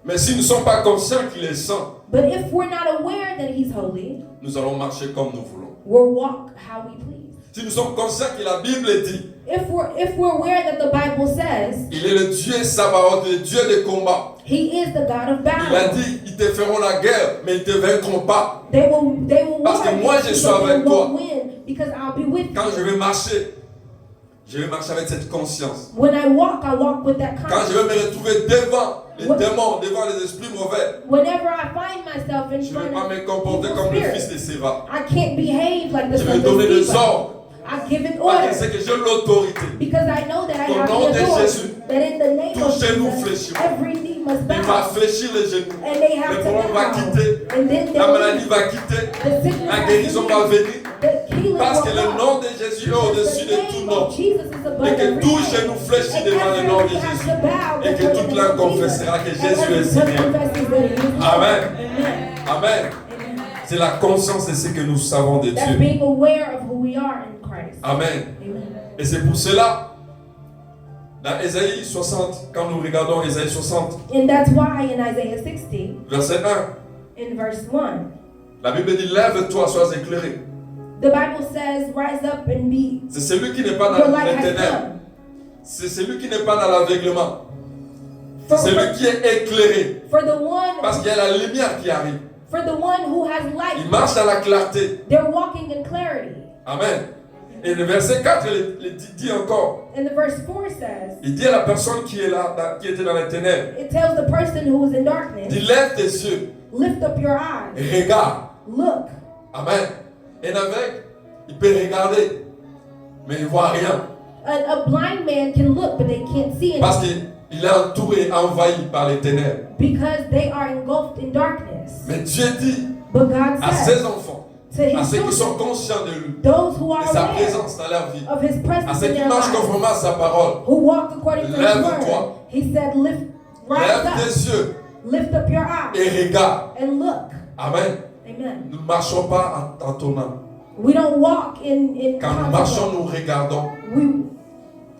Mais si nous ne sommes pas conscients qu'il est saint, But if we're not aware that He's holy, nous allons marcher comme nous voulons. we'll walk how we please. Si nous sommes conscients que la Bible dit, If we're aware that the Bible says il est le Dieu Sabaoth, le Dieu des combats. He is the God of Il a battle. dit, ils te feront la guerre, mais ils ne te vaincront pas. They will Parce que war moi, against je you, suis but they avec won't toi. win because I'll be with Quand je you. vais marcher avec cette conscience. When I walk with that Quand je vais confidence. me retrouver devant les démons, devant les esprits mauvais, Whenever I find myself in je ne vais front pas me of comporter evil comme le spirits, fils de Séva. I can't behave like the Je vais son donner of des Sceva. ordres. I give it Parce que order c'est que j'ai l'autorité. because I know that I Au have nom de the authority. Jésus, That in the name tout of genou Jesus, fléchira. every knee must Il va bow. fléchir les genoux. And they have Le to problème va bow. quitter. And then La maladie va quitter. the sickness La has guérison to va leave. venir. The healing Parce que will le come. nom de Jésus est Because au-dessus the de tout name nom. of Jesus is above Et que every tout name. genou fléchit And devant le nom de every has Jésus. to bow Et que before toute the langue name of confessera Jesus. que And Jésus every est tongue Seigneur. confesses that he is Lord. Amen. Amen. Amen. Amen. C'est la conscience de ce que nous savons de That's Dieu. being aware of who we are in Christ. Amen. Amen. Et c'est pour cela, dans Ésaïe 60, quand nous regardons Ésaïe 60, And that's why in Isaiah 60, verset 1, in verse 1, la Bible dit, lève-toi, sois éclairé. The Bible says, rise up and be. C'est celui qui n'est pas Your dans light les has ténèbres. come. C'est celui qui n'est pas dans l'aveuglement. For, C'est celui qui est éclairé. for the one, Parce qu'il y a la lumière qui arrive. for the one who has light, Il marche dans la clarté. they're walking in clarity. Amen. Et le verset 4 il dit encore, And the verse 4 says, il dit à la personne qui est là, qui était dans les ténèbres, it tells the person who is in darkness, il lève tes yeux, lift up your eyes, regarde. look. Amen. Et avec, il peut regarder, mais il ne voit rien. A blind man can look, but they can't see Parce anything qu'il est entouré, envahi par les ténèbres. because they are engulfed in darkness. Mais Dieu dit But God à says ses enfants, to à his ceux qui sont children, conscients de lui, those who are de sa aware présence dans leur vie, of his à presence ceux in qui their marchent lives, conformément à sa parole, who walk according to his Lève-toi. word, he said, rise lève up, tes yeux lift up your eyes, et regarde. and look. Amen. Amen. Nous ne marchons pas en tonnant. We don't walk in Quand nous marchons, consequence. nous regardons We,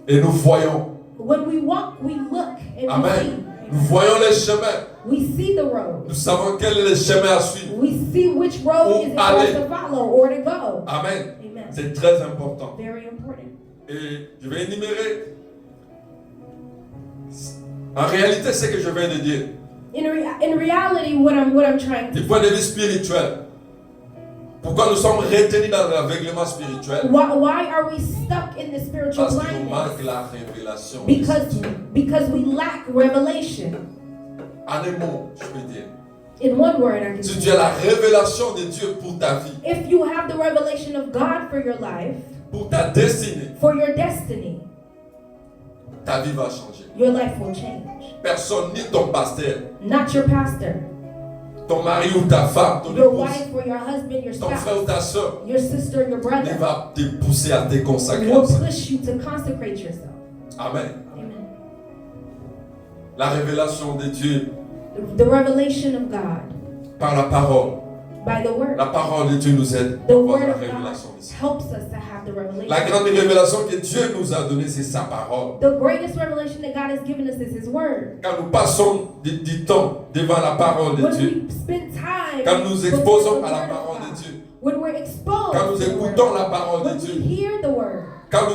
et nous voyons. when we walk, we look and Amen. Nous we see. voyons les chemins. We see the road. Nous savons quel est le chemin à suivre. We see which road Où is it aller. for us to follow or to go. Amen. Amen. C'est très important. Very important. Et je vais énumérer. En réalité, c'est ce que je viens de dire. In reality, what I'm trying to Du point de vue spirituel. Pourquoi nous sommes retenus dans l'aveuglement spirituel? why are we stuck in the spiritual Parce qu'il nous manque blindness? la révélation. Because we lack revelation. En un mot, je peux dire. In one word, I can Si tu say, as la révélation de Dieu pour ta vie, if you have the revelation of God for your life, pour ta destinée, for your destiny, ta vie va changer. your life will change. Personne, ni ton pasteur, Not your pastor, ton mari ou ta femme, ton your épouse, wife or your husband, your ton frère ou spouse, ta soeur, your sister, your ne brother, va te pousser à te consacrer à will ça. push you to consecrate yourself. Amen. Amen. La révélation de Dieu The revelation of God par la parole. by the word. La parole de Dieu nous aide à The avoir word la of God révélation ici. helps us to have the revelation. La grande révélation que Dieu nous a donnée, c'est sa parole. The greatest revelation that God has given us is His Word. Quand nous passons du temps devant la parole de When Dieu, we spend time, quand nous before exposons the à la Word of parole God, de Dieu, when we're exposed quand nous to the Word écoutons of la God, parole de when we Dieu, hear the Word, quand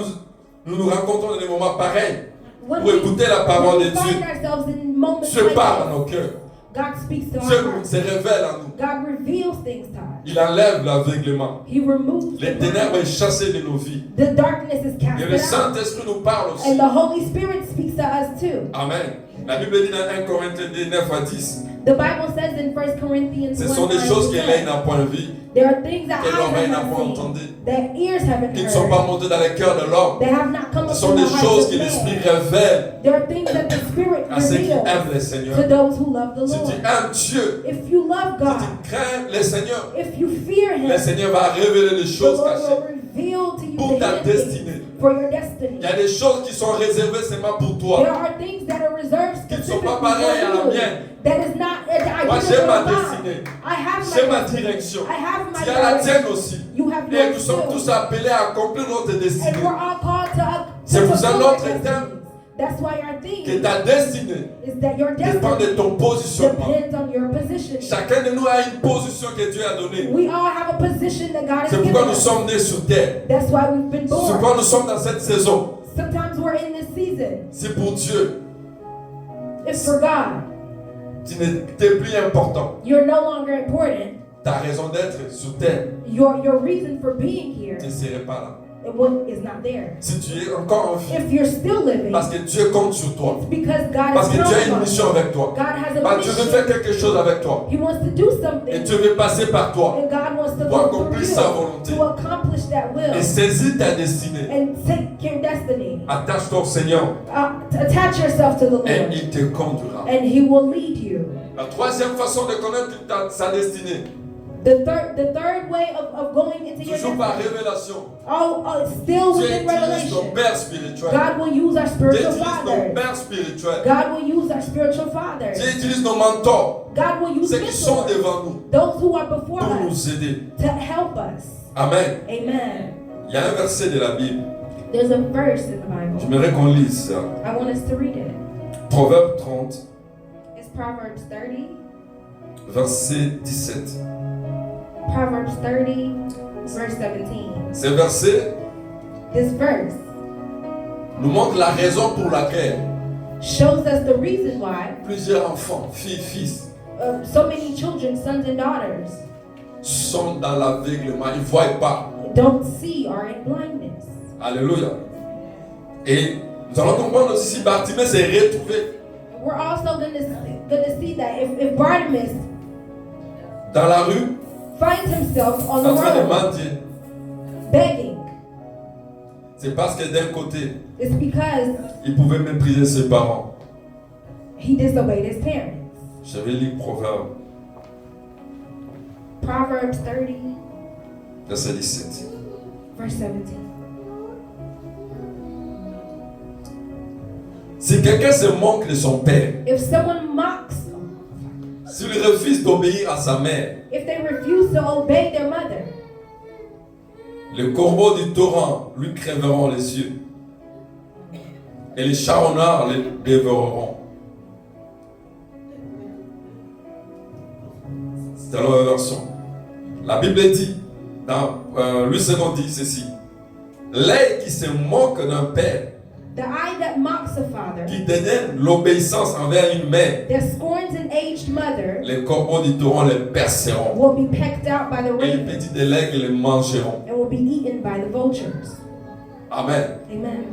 nous nous rencontrons dans des moments pareils, when pour écouter la parole when de we Dieu, find ourselves in moments Dieu like parle à this, nos cœurs. God speaks to Dieu our hearts. se révèle à nous. God reveals things to us. Il enlève l'aveuglement. He removes Les the ténèbres darkness. sont chassées de nos vies. The darkness is Et le casted out. Saint-Esprit nous parle aussi. And the Holy Spirit speaks to us too. Amen. La Bible dit dans 1 Corinthiens 9 à 10, The Bible says in 1 Corinthians ce 1, sont des 9 choses to que 10, l'œil n'a point vues, there are things that que eyes l'oreille have n'a not pas seen, entendues, that ears haven't qui ne sont heard, pas montées dans le cœur de l'homme. that have not come Ce up sont in the des hearts choses of que l'Esprit man. révèle There are things that the Spirit à ceux qui aiment reveals le Seigneur. to those who love the Si Lord. tu aimes Dieu, If you love si God, tu crains le Seigneur, if you fear Him, le Seigneur va révéler les the choses Lord cachées. will reveal to you Pour the ta hidden things destinée. for your destiny. Il y a des choses qui sont réservées seulement pour There toi. are things that are reserved Qui ne sont specifically pas pareilles à la for you. mienne. That is not Moi, j'ai ma identical destinée. I have J'ai my ma destiny. direction. I have my Tu as la direction. tienne aussi. You have Et yours nous sommes too. tous appelés à accomplir notre And destinée. we're all called to C'est pour ça fulfill notre our destinies. thème. That's why our Que theme ta destinée is that your dépend de destiny ton positionnement. depends on your position. Chacun de nous a une position que Dieu a donnée. We all have a position that God has C'est given pourquoi nous us. sommes nés sur terre. That's why we've been C'est born. pourquoi nous sommes dans cette saison. Sometimes we're in this season. C'est pour Dieu. It's for God. Tu n'es plus important. You're no longer important. Ta raison d'être sur terre Your reason for being here ne serait pas là. is not there. Si tu es encore en vie, If you're still living, parce que Dieu compte sur toi. it's because God Parce has que Dieu a counted une on mission you. avec toi. God has a Parce que Dieu veut faire mission. quelque chose avec toi. He wants to do Et something. Dieu veut passer par toi. And God wants to Pour go accomplir through sa you volonté. to accomplish that will Et saisis ta destinée. and take your destiny. Attache-toi au Seigneur Attach yourself to the et Lord, il te conduira. and He will lead you. La troisième façon de connaître sa destinée, The third way of going into your toujours par destiny, révélation. still Dieu within utilise ton revelation. Père spirituel. God will use our Dieu spiritual utilise ton fathers. Père spirituel. God will use our spiritual fathers. Dieu utilise nos mentors, God will use ceux qui sont mentors, devant nous, those who are before pour us, nous aider. to help us. Amen. Amen. Il y a un verset de la Bible. There's a verse in the Bible. J'aimerais qu'on lise ça. I want us to read it. Proverbe 30, It's Proverbs 30. verset 17. Proverbs 30, verse 17. Ce verset This verse nous montre la raison pour laquelle shows us the reason why plusieurs enfants, filles, fils, so many children, sons and daughters, sont dans l'aveuglement. Ils ne voient pas. don't see or in blindness. Alléluia. Et nous allons comprendre aussi si Bartimée s'est retrouvé We're also going to see that if Bartimaeus dans la rue finds himself on the en train de road mendier, begging, c'est parce que d'un côté, it's because il pouvait mépriser ses parents. he disobeyed his parents. Je vais lire Proverbe, Proverbs 30, verset 17. verse 17. Si quelqu'un se moque de son père, If someone mocks, s'il refuse d'obéir à sa mère, if they refuse to obey their mother, les corbeaux du torrent lui crèveront les yeux et les charognards les dévoreront. C'est alors la version. La Bible dit, dans Louis II dit ceci: l'œil qui se moque d'un père, the eye that mocks a father, qui dédaigne l'obéissance envers une mère, that scorns an aged mother, les corbeaux du torrent les perceront will be pecked out by the et les raven petits de l'aigle les mangeront. and will be eaten by the vultures. Amen. Amen.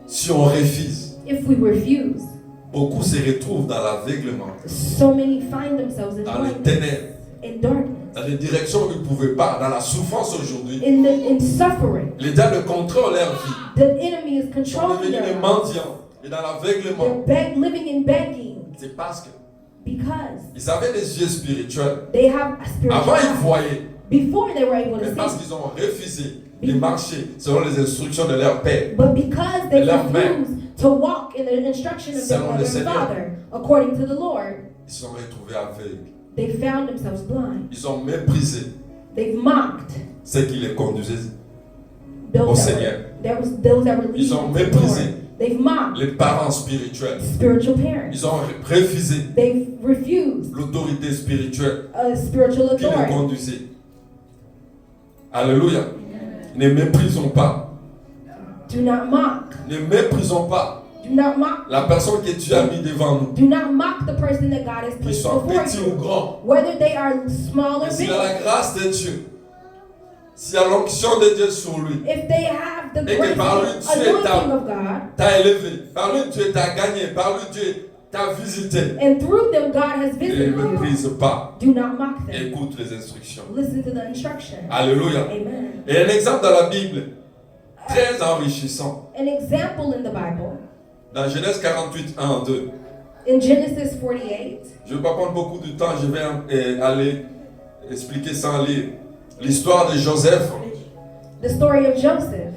Si on refuse, If we refuse, beaucoup se retrouvent dans l'aveuglement, so many find themselves in dans les blindness, ténèbres, in darkness, dans les directions qu'ils ne pouvaient pas, dans la souffrance aujourd'hui. in suffering. Les diables contrôlent leur vie. The enemy is Ils sont controlling devenus des them. mendiants et dans l'aveuglement. They're living in begging C'est parce because qu'ils avaient des yeux spirituels. they have a spiritual Avant, ils eye. voyaient, Before they were able mais to parce see, qu'ils ont refusé de marcher selon les instructions de leur père. but because they leur mère. refused to walk in the instruction of their Selon le mother and Seigneur. father, according to the Lord, Ils se sont retrouvés aveugles. they found themselves blind. Ils ont méprisé They've mocked ceux qui les conduisaient. Au those that Seigneur. those that were Ils leading ont to the méprisé Lord. They've mocked les parents spirituels. spiritual parents. Ils ont refusé They've refused l'autorité spirituelle a spiritual qui les authority. conduisait. Alléluia. Ne méprisons pas. Do not mock. Ne méprisons pas Do not mock. la personne que tu as mis devant nous. Do not mock the person that God has Qu'ils placed soient before petits you, ou grands. whether they are small or Et s'il big. a la grâce de Dieu, s'il y a l'onction de Dieu sur lui, If they have the Et que grace par lui, and tu es anointing of God, t'as élevé. Par lui, Dieu t'a gagné. Par lui, Dieu t'a visité. and through them God has Ne visited les you, méprise pas. do not mock them. Écoute les instructions. Listen to the instruction. Alléluia. Amen. Et un exemple dans la Bible, très enrichissant. An example in the Bible, Dans Genèse 48, 1, 2. in Genesis 48, Je ne vais pas prendre beaucoup de temps, je vais aller expliquer sans lire. L'histoire de Joseph. the story of Joseph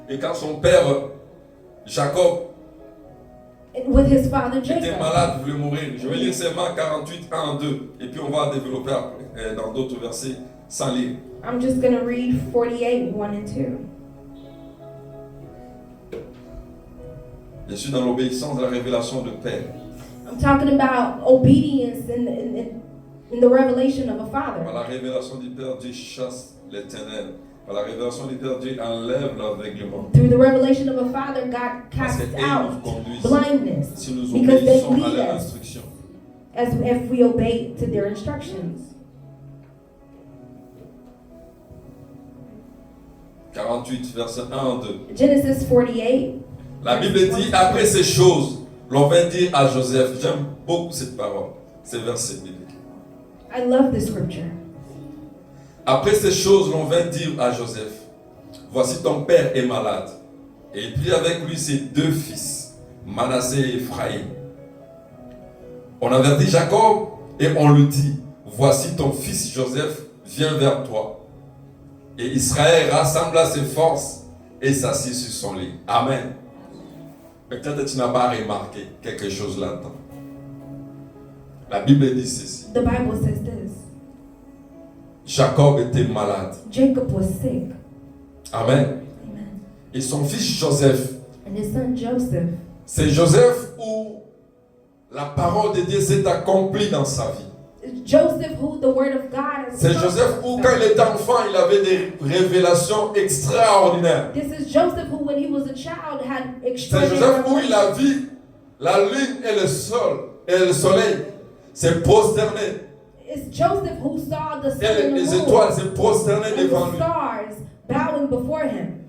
Et quand son père, Jacob, with his father était Jacob. malade, voulait mourir. Je vais lire seulement 48, 1, 2. Et puis on va développer après, dans d'autres versets sans lire. I'm just going to read 48, 1 and 2. Je suis dans l'obéissance de la révélation de Père. I'm talking about obedience in the revelation of a Par father. la révélation du Père, Dieu chasse les ténèbres. Par la révélation du Père, Dieu enlève l'aveuglement. Through the revelation of a father, God Parce casts qu'ils out nous conduisent. blindness Si nous because they obéissons à lead leur us instruction. as if we obey to their instructions. 48, verset 1 à 2. Genesis 48. La Bible dit, après ces choses, l'on vint dire à Joseph, j'aime beaucoup cette parole, ces versets bibliques. I love this scripture. Après ces choses, l'on vint dire à Joseph, voici ton père est malade. Et il prit avec lui ses deux fils, Manassé et Ephraïm. On avertit Jacob et on lui dit, voici ton fils Joseph vient vers toi. Et Israël rassembla ses forces et s'assit sur son lit. Amen. Peut-être que tu n'as pas remarqué quelque chose là-dedans. La Bible dit ceci. The Bible says this. Jacob était malade. Jacob was sick. Amen. Amen. Et son fils Joseph, And his son Joseph, c'est Joseph où la parole de Dieu s'est accomplie dans sa vie. Joseph, who the word of God has C'est Joseph où, quand il était enfant, il avait des révélations extraordinaires. This is Joseph who, when he was a child, had C'est extraordinary Joseph où il a revelations. vu la lune et le soleil se prosterner. It's Joseph who saw the sun Et and the les moon étoiles se prosterner and devant the lui. stars bowing before him.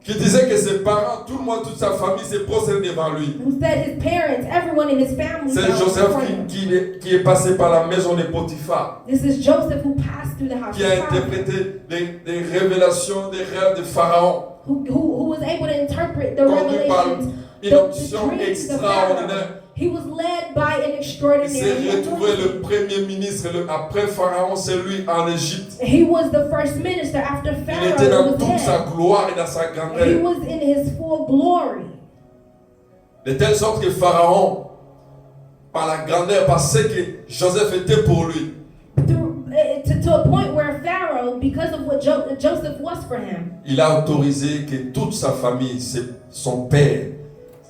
Qui disait que ses parents, tout le monde, toute sa famille se prosternait devant lui. Who said his parents, everyone in his family C'est bowed Joseph before him. qui est passé par la maison de Potiphar, This is Joseph who passed through the house qui of a Pharaoh, interprété des révélations, des rêves de Pharaon, who was able to interpret the conduit par revelations, une the option dreams of Pharaoh. extraordinaire. He was led by an Il extraordinary s'est retrouvé le anointing. premier ministre après Pharaon, c'est lui en Égypte. He was the first minister after Il Pharaoh était dans was toute sa dead. gloire et dans sa He grandeur. was in his full glory. De telle sorte que Pharaon, par la grandeur, par ce que Joseph était pour lui, To a point where Pharaoh, because of what Joseph was for him, il a autorisé que toute sa famille, son père,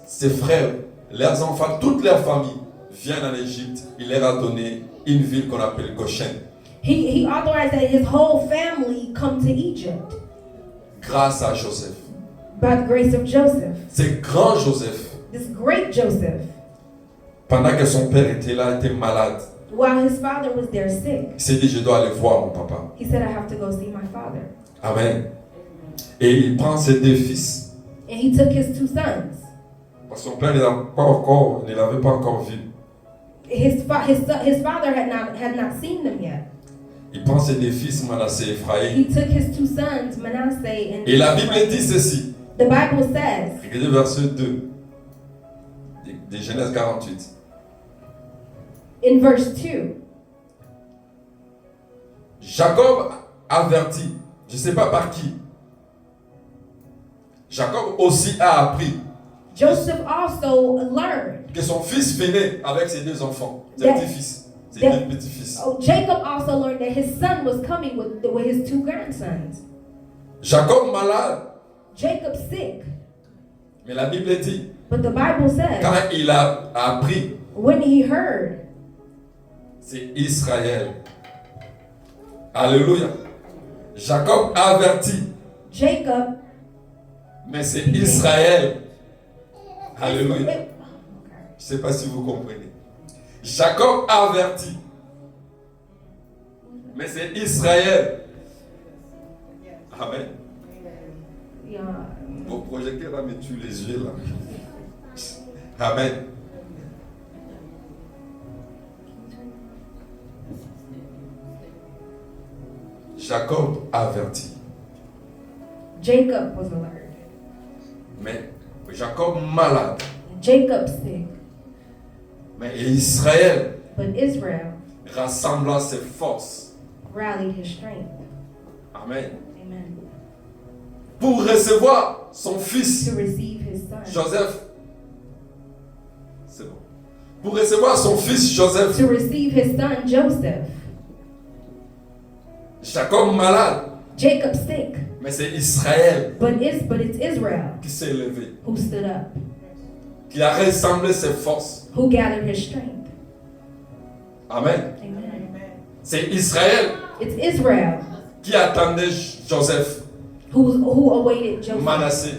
ses frères, leurs enfants, toute leur famille viennent en Égypte. Il leur a donné une ville qu'on appelle Goshen. he authorized that his whole family come to Egypt Grâce à Joseph. by the grace of Joseph. C'est grand Joseph. This great Joseph, Pendant que son père était là, était malade, while his father was there sick, il s'est dit, je dois aller voir mon papa. he said, I have to go see my father. Amen. Et il prend ses deux fils. And he took his two sons. Parce que son père ne l'avait pas encore vu. His father had not seen them yet. Il prend ses deux fils, Manassé et Ephraïm. He took his two sons, Manasseh and Et la Bible Ephraim. dit ceci. The Bible says, Regardez verset 2 de Genèse 48. in verse 2, Jacob avertit, je ne sais pas par qui. Jacob aussi a appris Joseph also learned. que son fils venait avec ses deux enfants, ses That- petits-fils, ses that- deux petits-fils. Oh, Jacob also learned that his son was coming with his two grandsons. Jacob malade, Jacob sick. mais la Bible dit, But the Bible says, quand il a appris, when he heard, c'est Israël. Alléluia. Jacob avertit, Jacob, mais c'est Israël. Alléluia. it- Je ne sais pas si vous comprenez. Jacob avertit, mais c'est Israël. Amen. yeah, Vos projecteurs là me tuent les yeux là. Amen. Jacob avertit, Jacob was alert. mais Jacob malade, Jacob sick. mais Israël But Israel rassembla ses forces. rallied his strength. Amen. Amen. Pour recevoir son fils To receive his son. Joseph. C'est bon. Pour recevoir son fils Joseph, To receive his son Joseph. Jacob malade, Jacob sick. mais c'est Israël But it's Israel qui s'est levé, who stood up, qui a rassemblé ses forces. who gathered his strength. Amen. Amen. C'est Israël It's Israel qui attendait Joseph, who awaited Joseph, Manassé.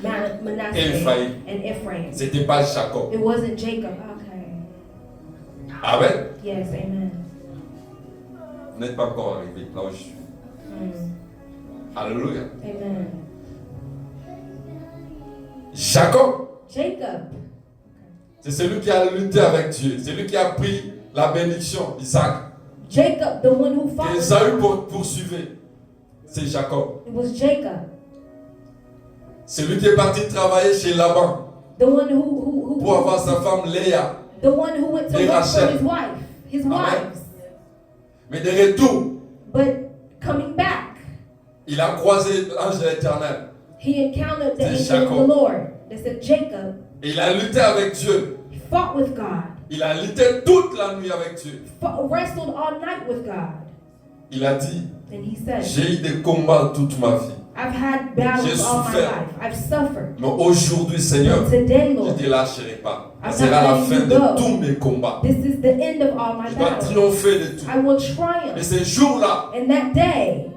Manasseh, Ephraim. and Ephraim. C'était pas Jacob. It wasn't Jacob. Okay. Amen. Yes, amen. Vous n'êtes pas encore arrivé là où je suis. Alléluia. Amen. Jacob, Jacob, c'est celui qui a lutté avec Dieu. C'est lui qui a pris la bénédiction d'Isaac. Jacob, the one who fought Et with Esaü God. poursuivait. C'est Jacob. It was Jacob, Celui qui est parti travailler chez Laban the one who pour avoir sa femme Léa. the one who went to Et work for Rachel. his Amen. wives. Mais de retour, But coming back, il a croisé l'ange de l'Éternel. he encountered the C'est angel of the Jacob. Lord. They said, Jacob, Et il a lutté avec Dieu. he fought with God, Il a lutté toute la nuit avec Dieu. wrestled all night with God. Il a dit, And he said, j'ai eu des combats toute ma vie. I've had battles J'ai all my souffert. life. I've suffered. Mais aujourd'hui, Seigneur, But today, je ne Lord, te lâcherai pas. I'm Ce sera la not fin letting de you go. tous mes combats. This is the end of all my Je dois battles. triompher de tout. I will Et triumph. ces jours-là, And that day,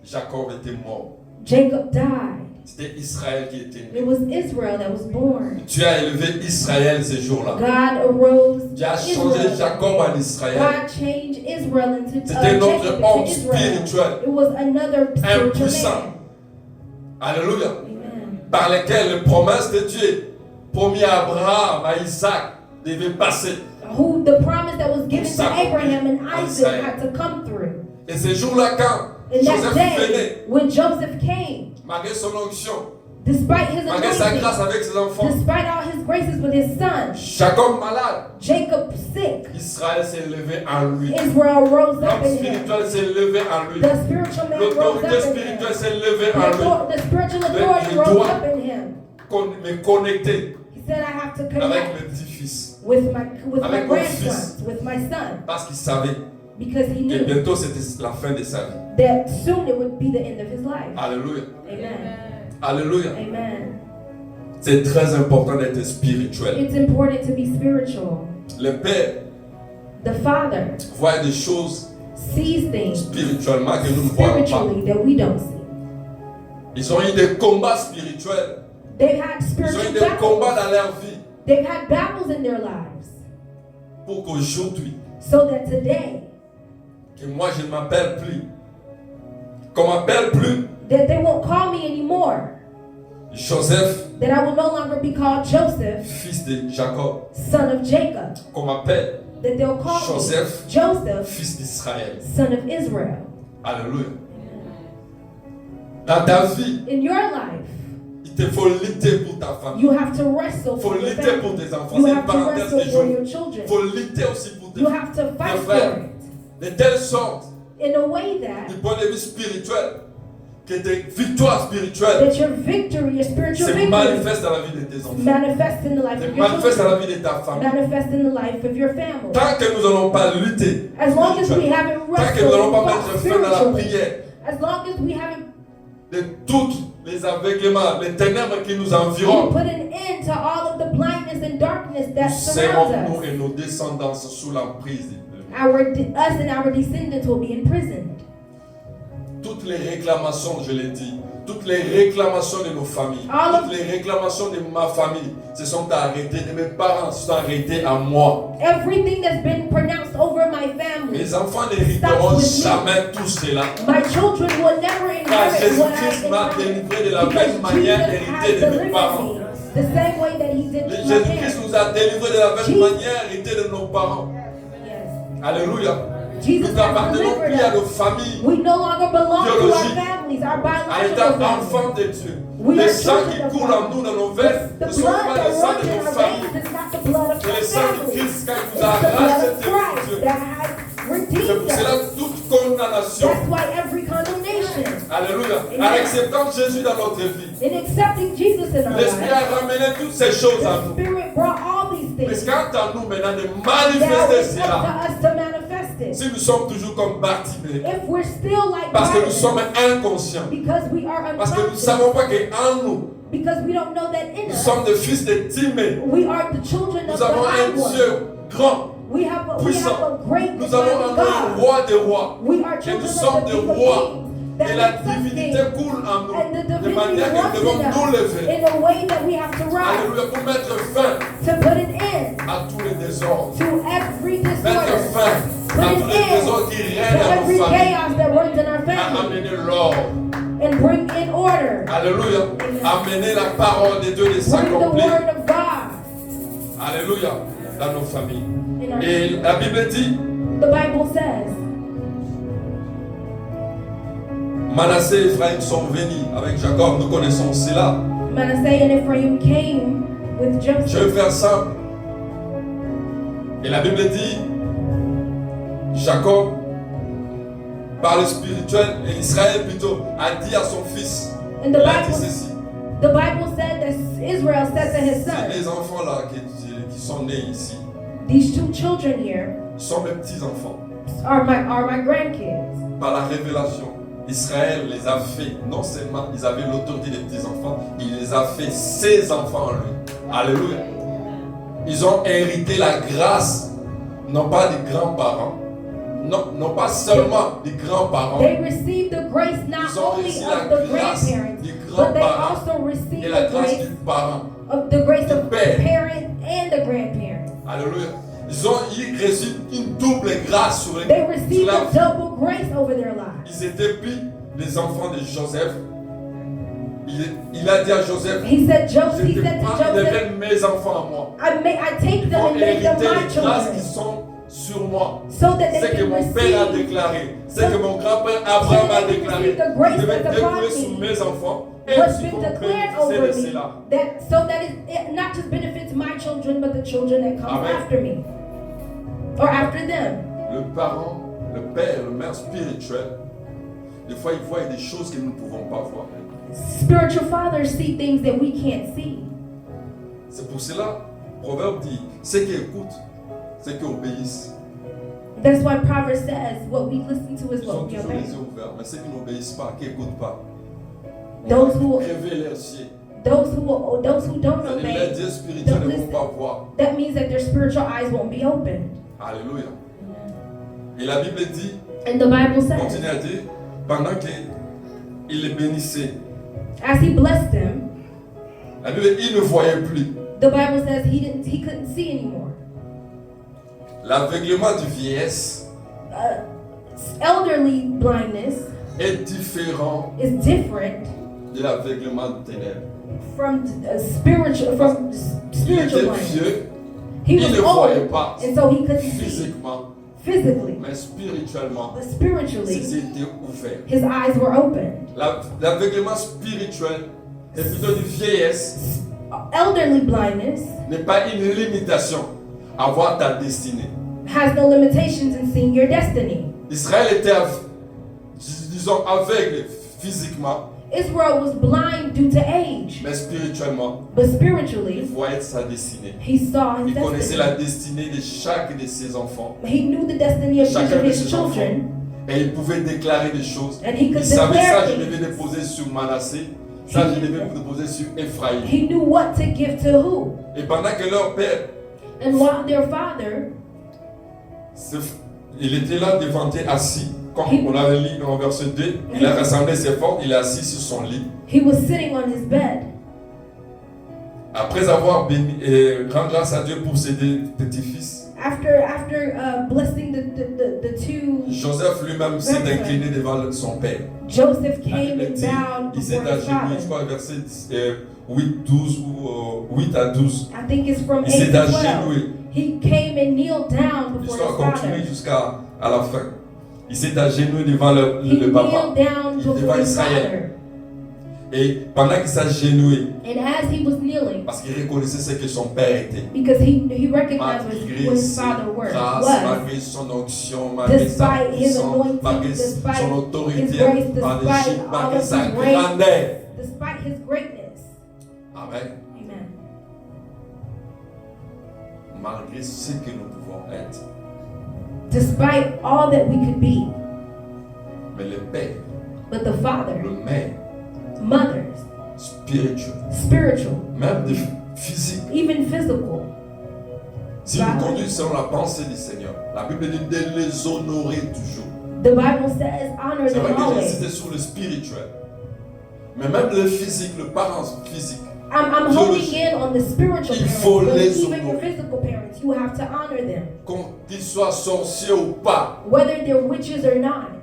Jacob était mort. Jacob died. C'était Israël qui était né. It was Israel that was born. Tu as élevé Israël ces jours-là. God arose Tu as changé Israel. Jacob en Israël. God changed Israel into C'était notre Jacob homme into Israel. spirituel. It was another spiritual Impuissant. man. Alléluia. Amen. Par lesquelles les promesses de Dieu promis à Abraham, à Isaac, devaient passer. Who the promise that was given to S'accomplir Abraham and en Isaac Israël. had to come through. Et ces jours-là, quand And that Joseph day, venait, when Joseph came, malgré son onction, despite his malgré sa grâce anointing, avec ses enfants, despite all his graces with his son, Jacob malade, Jacob sick, Israël s'est levé en lui. Israel rose up L'homme in him. spirituel s'est levé en lui. The spiritual man rose L'autorité up in him. spirituelle s'est levée en lui. The spiritual authority il rose doit up in him. Me connecter He said, I have to avec connect le petit-fils. with my Avec mon grandsons, with my son, Parce qu'il savait because he que knew bientôt c'était la fin de sa vie. that soon it would be the end of his life. Alléluia. Amen. Alléluia. Amen. C'est très important d'être spirituel. It's important to be spiritual. Le Père The Father voit des choses sees things spirituellement que nous ne voyons pas. spiritually that we don't see. Ils ont eu des combats spirituels. They've had Ils ont eu spiritual des combats battles. dans leur vie They've had battles in their lives. pour qu'aujourd'hui, So that today, que moi je ne m'appelle plus, qu'on m'appelle plus that they won't call me anymore. Joseph, That I will no longer be called Joseph, fils de Jacob, son of Jacob. qu'on m'appelle That they'll call Joseph, me Joseph, fils d'Israël. son of Israel. Alléluia. Dans ta vie, In your life, il te faut lutter pour ta famille. you have to wrestle Il faut for your lutter family. pour tes enfants. You C'est une have to parenthèse wrestle que for je. your Il children. faut lutter aussi pour tes You have to fight for frères. it De telle sorte, in a way that du point de vue spirituel, que tes victoires spirituelles your victory, your spiritual se victory, manifestent dans la vie de tes enfants. manifests in the life Se of your manifestent dans la children, vie de ta famille. manifest in the life of your family. Tant que nous n'allons pas lutter, As long as we spirituellement, haven't tant que nous n'allons wrestled pas and mettre fought fin à la spiritually, prière, as long as we haven't de tous les aveuglements, les ténèbres qui nous we environnent, put an end to all of the blindness and darkness that nous surrounds serons, nous us, et nos descendants, sous l'emprise de lui. us and our descendants will be imprisoned. Toutes les réclamations, je l'ai dit, toutes les réclamations de nos familles, toutes les réclamations de ma famille se sont arrêtées, de mes parents se sont arrêtés à moi. Everything that's been pronounced over my family, Mes enfants n'hériteront jamais tout cela. my children will never Car inherit what Jésus-Christ I m'a inherited. délivré de la Because même manière Jesus héritée has de mes delivered parents. me the same way that he did to my Jésus-Christ parents. nous a délivrés de la même Jesus- manière héritée de nos parents. Yes. Alléluia. Jesus Nous has n'appartenons delivered plus à us. nos familles, We no longer belong to our biologiques, families, our à biological étant families. enfants de Dieu. We Le are sang children qui of coule God. en nous dans nos veines The ne sont blood pas that le sang runs de in nos our familles. veins is not the blood of C'est our le sang de families. Christ qui It's nous a the blood of rachetés pour Christ Dieu. that has C'est redeemed pour cela us. toute condamnation. That's why every condemnation, Alléluia. Amen. En acceptant Jésus dans notre vie, in accepting Jesus in our l'Esprit lives, a ramené toutes ces choses à the nous. Spirit brought all these Mais things. quant à nous maintenant de Now manifester it's cela, up to us to manifest it. si nous sommes toujours comme Bartimée, If we're still like parce que nous Bartimaeus, sommes inconscients, because we are parce que nous ne unconscious, savons pas qu'en nous, because we don't know that in nous us, sommes des fils de Timée. we are the children of Nous the avons High un One. Dieu grand, We have a puissant. great Nous avons mighty un God. roi des rois. We are Et children nous of sommes the des King of rois. Kings. That Et la makes us divinité kings. coule en nous. And the De divinity manière que runs nous devons in nous us lever. in a way that we have to rise Alléluia. Pour mettre fin to put an end à tous les désordres. to every Mettre disorder, fin put à an tous les end désordres qui to règnent dans every nos familles. chaos that runs in our À family, amener l'ordre. and bring in order. Alléluia. Amener la parole de Dieu de Bring the s'accomplir. word of God Alléluia. Dans nos familles. in our Et la Bible dit, The Bible says, Manassé et Ephraïm sont venus avec Jacob. Nous connaissons cela. Manasseh and Ephraim came with Je vais Joseph. faire simple. Et la Bible dit, Jacob, par le spirituel, et Israël plutôt, a dit à son fils, And il the a dit Bible, ceci. the Bible said that Israel said to his C'est son, les enfants là qui sont nés ici, these two children here sont mes petits-enfants. are my grandkids. Par la révélation, Israël les a fait, non seulement ils avaient l'autorité des petits-enfants, il les a fait ses enfants en lui. Alléluia. Ils ont hérité la grâce, non pas des grands-parents, non pas seulement des grands-parents. They received the grace not Ils ont only reçu of la the grâce grandparents, des but they grands-parents also received et la the grâce grace du parent. of the grace of the Père. parent and the grandparents. Alléluia. Ils ont reçu une double grâce sur They sur received la a vie. double grace over their lives. Ils étaient pris les enfants de Joseph. Il a dit à Joseph, He said, je Joseph, he te said to prends, ils Joseph, deviennent mes enfants à moi. I take Ils them vont and make them hériter my les grâces qui children, sont sur moi. so that C'est they que can mon père a receive, déclaré, c'est que mon grand-père Abraham a déclaré. Je vais découler sur mes enfants et what's aussi been pour declared bénéficier over de me, cela. that so that it not just benefits my children, but the children that come Amen. after me, or after them. Le parent, le père, le mère spirituel, des fois il voit des choses que nous ne pouvons pas voir. Spiritual fathers see things that we can't see. C'est pour cela, Proverbe dit, ceux qui écoutent, ceux qui obéissent, That's why Proverbs says, what we listen to is ils ont what we toujours les obey. yeux ouverts. Mais ceux qui n'obéissent pas, qui n'écoutent pas, on Those va who- crever leurs yeux. Those who don't C'est-à-dire, les obey, dieux spirituels ne vont pas voir. that means that their spiritual eyes won't be opened. Alléluia. Et la Bible dit, And the Bible says, continue à dire, pendant qu'il les bénissait, as he blessed them, la Bible dit, il ne voyait plus. the Bible says he couldn't see anymore. L'aveuglement du vieillesse Elderly blindness est différent is different de l'aveuglement de ténèbres. from spiritual Il était blindness. vieux, He il ne was voyait old, pas and so he couldn't see physiquement, physically, mais spirituellement, but ses spiritually, yeux étaient ouverts. his eyes were opened. L'aveuglement spirituel, c'est plutôt du vieillesse, Elderly blindness n'est pas une limitation à voir ta destinée. has no limitations in seeing your destiny. Israël était, disons, aveugle physiquement, Israel was blind due to age, mais spirituellement, but il spiritually, voyait sa destinée. he saw his Il connaissait destiny. la destinée de chaque de ses enfants, He knew the destiny of each chacun of de his ses enfants, children, et il pouvait déclarer des choses. and he Il could savait declare ça, je things. devais déposer sur Manassé, ça, je devais déposer sur Ephraïm. He knew what to give to who. Et pendant que leur père, And while their father, il était là devant eux, assis. Comme on avait lu dans verset 2, il a rassemblé ses forces, il est assis sur son lit. he was sitting on his bed. Après avoir béni et rend grâce à Dieu pour ses deux petits-fils, After blessing the two, Joseph lui-même s'est incliné devant son père. Joseph La came Bible and dit, bowed il s'est before his agenouillé, je father. crois, verset 8, 12 ou 8 à 12. I think it's from Il 8 s'est to 12. agenouillé. He came and kneeled down before L'histoire his continue father. jusqu'à la fin. Il s'est agenouillé devant le He papa. kneeled down Devant before his Israël. father. Et pendant qu'il s'agenouillait, And as he was kneeling, parce qu'il reconnaissait ce que son père était, because he recognized malgré what his ses father grâces, was, malgré son onction, malgré sa despite his puissance, anointing, malgré despite son his autorité grace, en despite Égypte, all malgré of sa his grace, grandeur. despite his greatness. Amen. Amen. Malgré ce que nous pouvons être. Despite all that we could be, Mais le père, but the father, le mère, mothers, spirituel, spiritual, même de physique. even physical, Si nous conduisons selon la pensée du Seigneur, la Bible dit de les honorer toujours. the Bible says honor C'est vrai them que j'ai always. insisté sur le spirituel. Mais même le physique, le parent physique, I'm honing in on the spiritual Il parents, faut but les even your honorer. physical parents, you have to honor them, qu'ils soient sorciers ou pas, whether they're witches or not,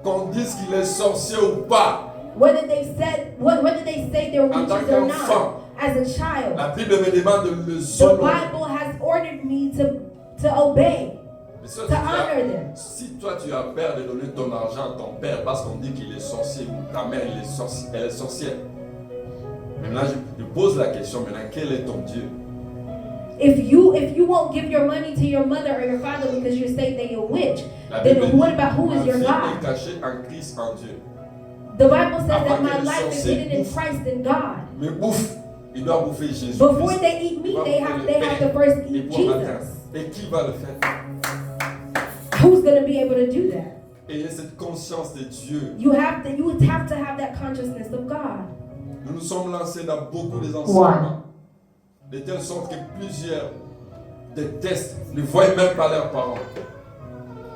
qu'on dise qu'il est sorcier ou pas, whether they say they're En tant witches or qu'enfant, not. As a child, la Bible me demande de les the honorer. Bible has ordered me to obey, Mais si to toi, honor them. si toi tu as peur de donner ton argent à ton père parce qu'on dit qu'il est sorcier ou ta mère elle est sorcière. Maintenant je pose la question maintenant, quel est ton Dieu? If you won't give your money to your mother or your father because you say they're a witch, La Bible then dit, what about who is ma your vie God? est cachée en Christ, en Dieu. The Bible says Avant that que my les life is sorciers hidden in bouffent. Christ in God. Mais bouffe, il doit bouffer Jésus. Before they eat meat, they have to first eat Jesus. Et qui va le faire? Who's going to be able to do that? Ayez cette conscience de Dieu. You have to have that consciousness of God. Nous nous sommes lancés dans beaucoup des enseignements. de telle sorte que plusieurs détestent, ne voient même pas leurs parents.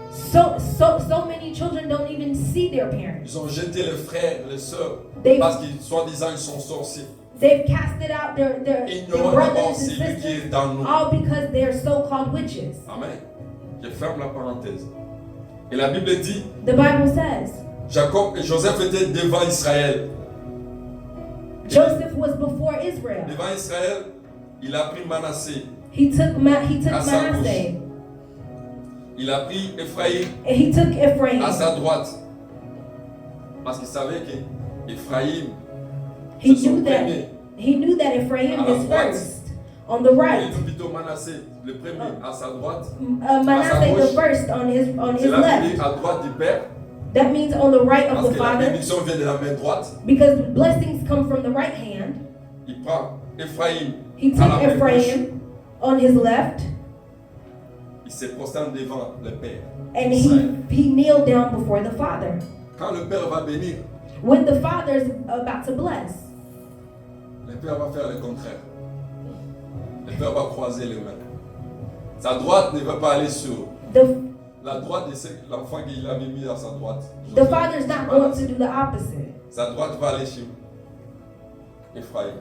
So many children don't even see their parents. Ils ont jeté les frères, les sœurs, They- parce qu'ils, soi-disant, ils sont sorciers. They've casted out their Ignorant d'abord brothers and celui qui sisters, est dans nous. all because they're so-called witches. Amen. Je ferme la parenthèse. Et la Bible dit, The Bible says Jacob et Joseph étaient devant Israël. Joseph was before Israel. Devant Israël, il a pris Manassé. He took À sa Manasseh, Il a pris Ephraïm and he took Ephraim. à sa droite. Parce qu'il savait qu'Ephraïm, He c'est son knew that premier. Ephraim À la is droite. first on the Et right. plutôt Manassé, le premier à sa droite. Manasseh gauche. the first on his C'est la left. Bible à droite du Père. That means on the right of Parce the que la father, bénédiction vient de la main droite. because blessings come from the right hand. Il prend Ephraïm He à la took main gauche. Ephraim on his left, Il se prosterne devant le Père. and Israël. he kneeled down before the father. Quand le Père va bénir, When the father's about to bless, le Père va faire le contraire. Le Père va croiser les mains. Sa droite ne va pas aller sur the la droite de l'enfant qu'il avait mis à sa droite. father's not going to do the opposite. Sa droite va aller chez Ephraïm.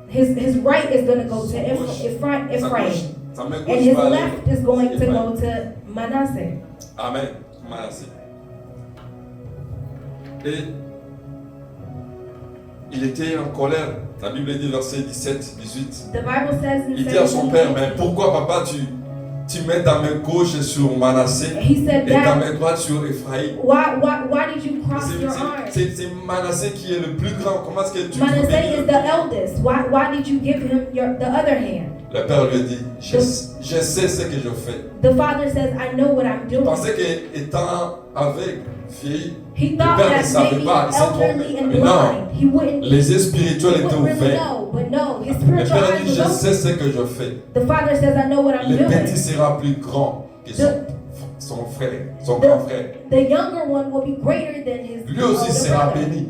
His right is going to go to Sa gauche. Ephraim, Sa gauche, sa main and gauche his va aller left is going to Ephraim. go to Manasseh. Amen. Manassé. Et il était en colère. La Bible dit verset 17, 18. The Bible says in Il dit à son père, mais 17, pourquoi papa tu mets ta main gauche sur Manassé he said et ta that, main droite sur Ephraïm? why did you cross C'est- your c'est- arms? C'est Manassé qui est le plus grand. Comment est-ce que tu peux Manasseh bénir? is the eldest. Why did you give him the other hand? Le père lui dit, je sais ce que je fais. The father says, I know what I'm Il doing. pensait qu'étant aveugle, vieilli, He le thought père ne that savait maybe pas, il s'est elderly trompé. and Mais non, blind, he wouldn't les yeux spirituels étaient really ouverts. know. But no, his Le spiritual père eyes dit, je was sais open. ce que je fais. The father says, I know what I'm Le petit doing. sera plus grand que son frère, son The- grand frère. The younger one will be greater than his Lui aussi older sera brother. béni.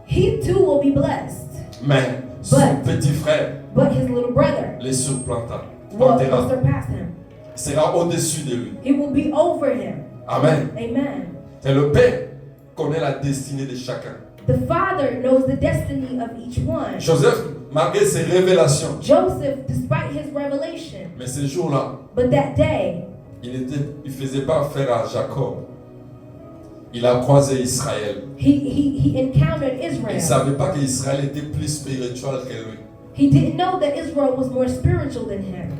He too will be blessed. Mais son petit frère But his little brother les surplantera. will surpass him. Il sera au-dessus de lui. He will be over him. Amen. Amen. Et le Père connaît la destinée de chacun. The father knows the destiny of each one. Joseph, malgré ses révélations, Joseph, despite his revelation, mais ce jour-là, but that day, il ne faisait pas affaire à Jacob. Il a croisé Israël. he encountered Il ne Israel. savait pas qu'Israël était plus spirituel que lui. He didn't know that Israel was more spiritual than him.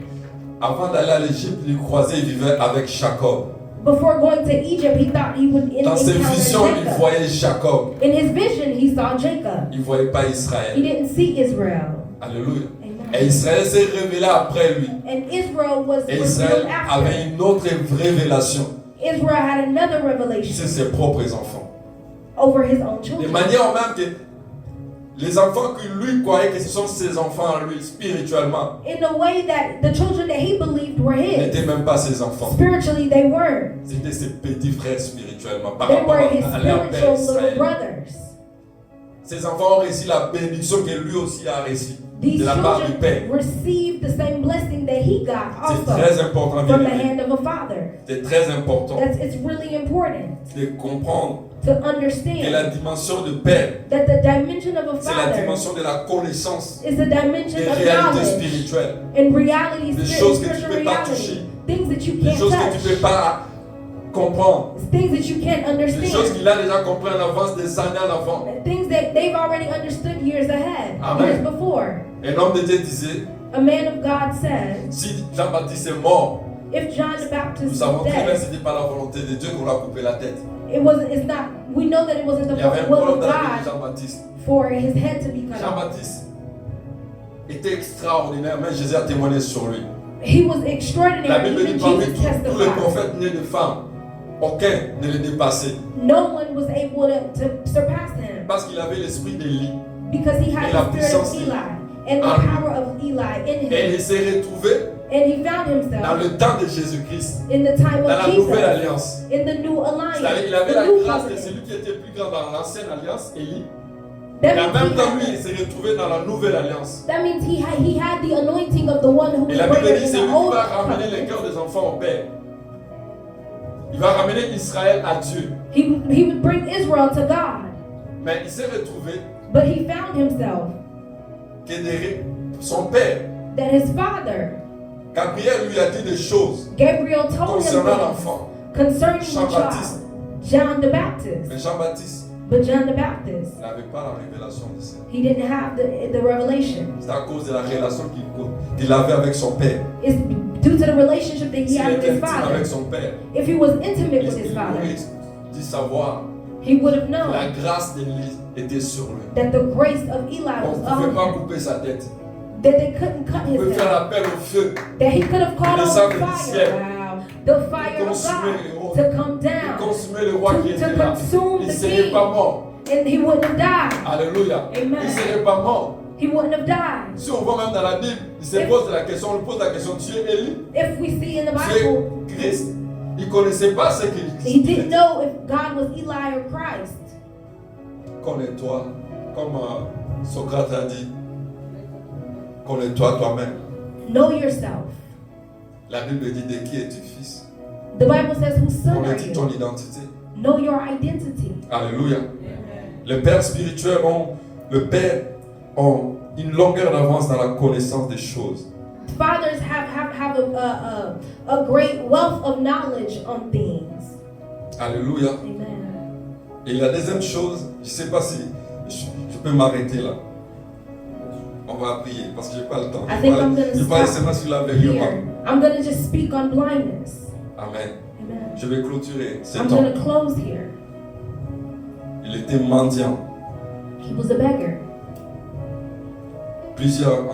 Avant d'aller à l'Égypte, il croisait, il vivait avec Jacob. Before going to Egypt, he thought he would Dans ses encounter visions, il Jacob. voyait Jacob. In his vision, he saw Jacob. Il ne voyait pas He Israël. didn't see Israel. Alléluia. Amen. Et Israël s'est révélé après lui. And Israel was Et Israël revealed avait after. une autre révélation. Israel had another C'est revelation ses propres enfants. over his own De children. manière même que les enfants que lui croyait que ce sont ses enfants à lui, spirituellement, In a way that the children that he believed were n'étaient his. même pas ses enfants. Spiritually, they were. C'était ses petits frères spirituellement par They rapport were his à leur père spiritual little Israël. brothers. Ses enfants ont reçu la bénédiction que lui aussi a reçue These de la part du children Père. received the same blessing that he got C'est also très important, from the bien-aimé. hand of a father. C'est très important It's really important de comprendre to que la understand dimension de Père, that the dimension of a c'est la father dimension de la connaissance is the dimension des of réalités knowledge spirituelles, and reality, des choses que tu spiritual peux pas reality, toucher, things that you des can't choses que tu touch, peux pas comprendre, things that you can't des choses understand, qu'il a déjà compris en avance, des années en avant. things that they've already understood years ahead, Amen. years before. Un homme de Dieu disait, A man of God said, si Jean-Baptiste est mort, if John the Baptist nous was savons très bien que dead, ce n'était pas la volonté de Dieu qu'on l'a coupé la tête. it's not, we know that it wasn't the Il y avait un will problème of dans la vie de God Jean-Baptiste. for his head to be cut off. Jean-Baptiste était extraordinaire, mais Jésus a témoigné sur lui. He was La extraordinary. Bible dit Even parmi Jesus tous les testified. prophètes nés de femmes, aucun ne le dépassait. No one was able to surpass him Parce qu'il avait l'esprit d'Élie. because he had Et la the spirit of puissance Eli and the en lui. power of Eli in Et him. il s'est retrouvé And he found dans himself le temps de Jésus-Christ, in the time dans la of nouvelle Jesus, alliance. in the new alliance, C'est-à-dire qu'il avait the la new grâce de covenant. celui qui était plus grand dans l'ancienne alliance, Élie, Et That en means même temps, lui, il s'est retrouvé dans la nouvelle alliance. that means he had the anointing of the one who Et was la Bible greater dit, in c'est the lui qui old va ramener les covenant. cœurs des enfants au Père. Il va ramener Israël à Dieu. He would bring Israel to God. Mais il s'est retrouvé But he found himself que son père, that his father, Gabriel, lui a dit des choses Gabriel, told him concernant things l'enfant. concerning the Jean-Baptiste. child, John the Baptist. Mais Jean-Baptiste But John the Baptist, n'avait pas la révélation de ça. he didn't have the revelation. C'est à cause de la relation qu'il avait avec son père. It's due to the relationship that he S'il had with était his intime avec father. son père, If he was intimate with il his father, aurait dû savoir he would have que la known grâce d'Élie était sur lui. that the grace of Eli On was ne pouvait on pas him, couper sa tête. that they couldn't cut On his pouvait faire head, appel au feu. that he could have called Le on sang du fire. ciel. Wow. The fire of Consumer les rois. God to come Il down, consumait le roi qui to était là. consume Il ne the serait king. pas mort. and he wouldn't have died. Alléluia. Amen. Il ne serait pas mort. He wouldn't have died. Si on voit même dans la Bible, il se pose la question, on lui pose la question, tu es Élie, If we see in the tu es Bible, Christ. Il ne connaissait pas ce he qu'il didn't était. know if God was Eli or Christ. Connais-toi, comme Socrate a dit, connais-toi toi-même. Know yourself. La Bible dit de qui es-tu fils? The Bible says, whose son are Connais-tu ton you? identité? Know your identity. Alléluia. Les pères spirituels ont une longueur d'avance dans la connaissance des choses. Fathers have a great wealth of knowledge on things. Alléluia. Amen. Et la deuxième chose, je ne sais pas si je peux m'arrêter là. On va prier parce que je n'ai pas le temps. I think I'm Je going parle to seulement stop sur l'aveuglement. here. I'm going to just speak on blindness. Amen. Amen. Je vais clôturer ce I'm temps. going to close here. Il était mendiant. He was a beggar. Plusieurs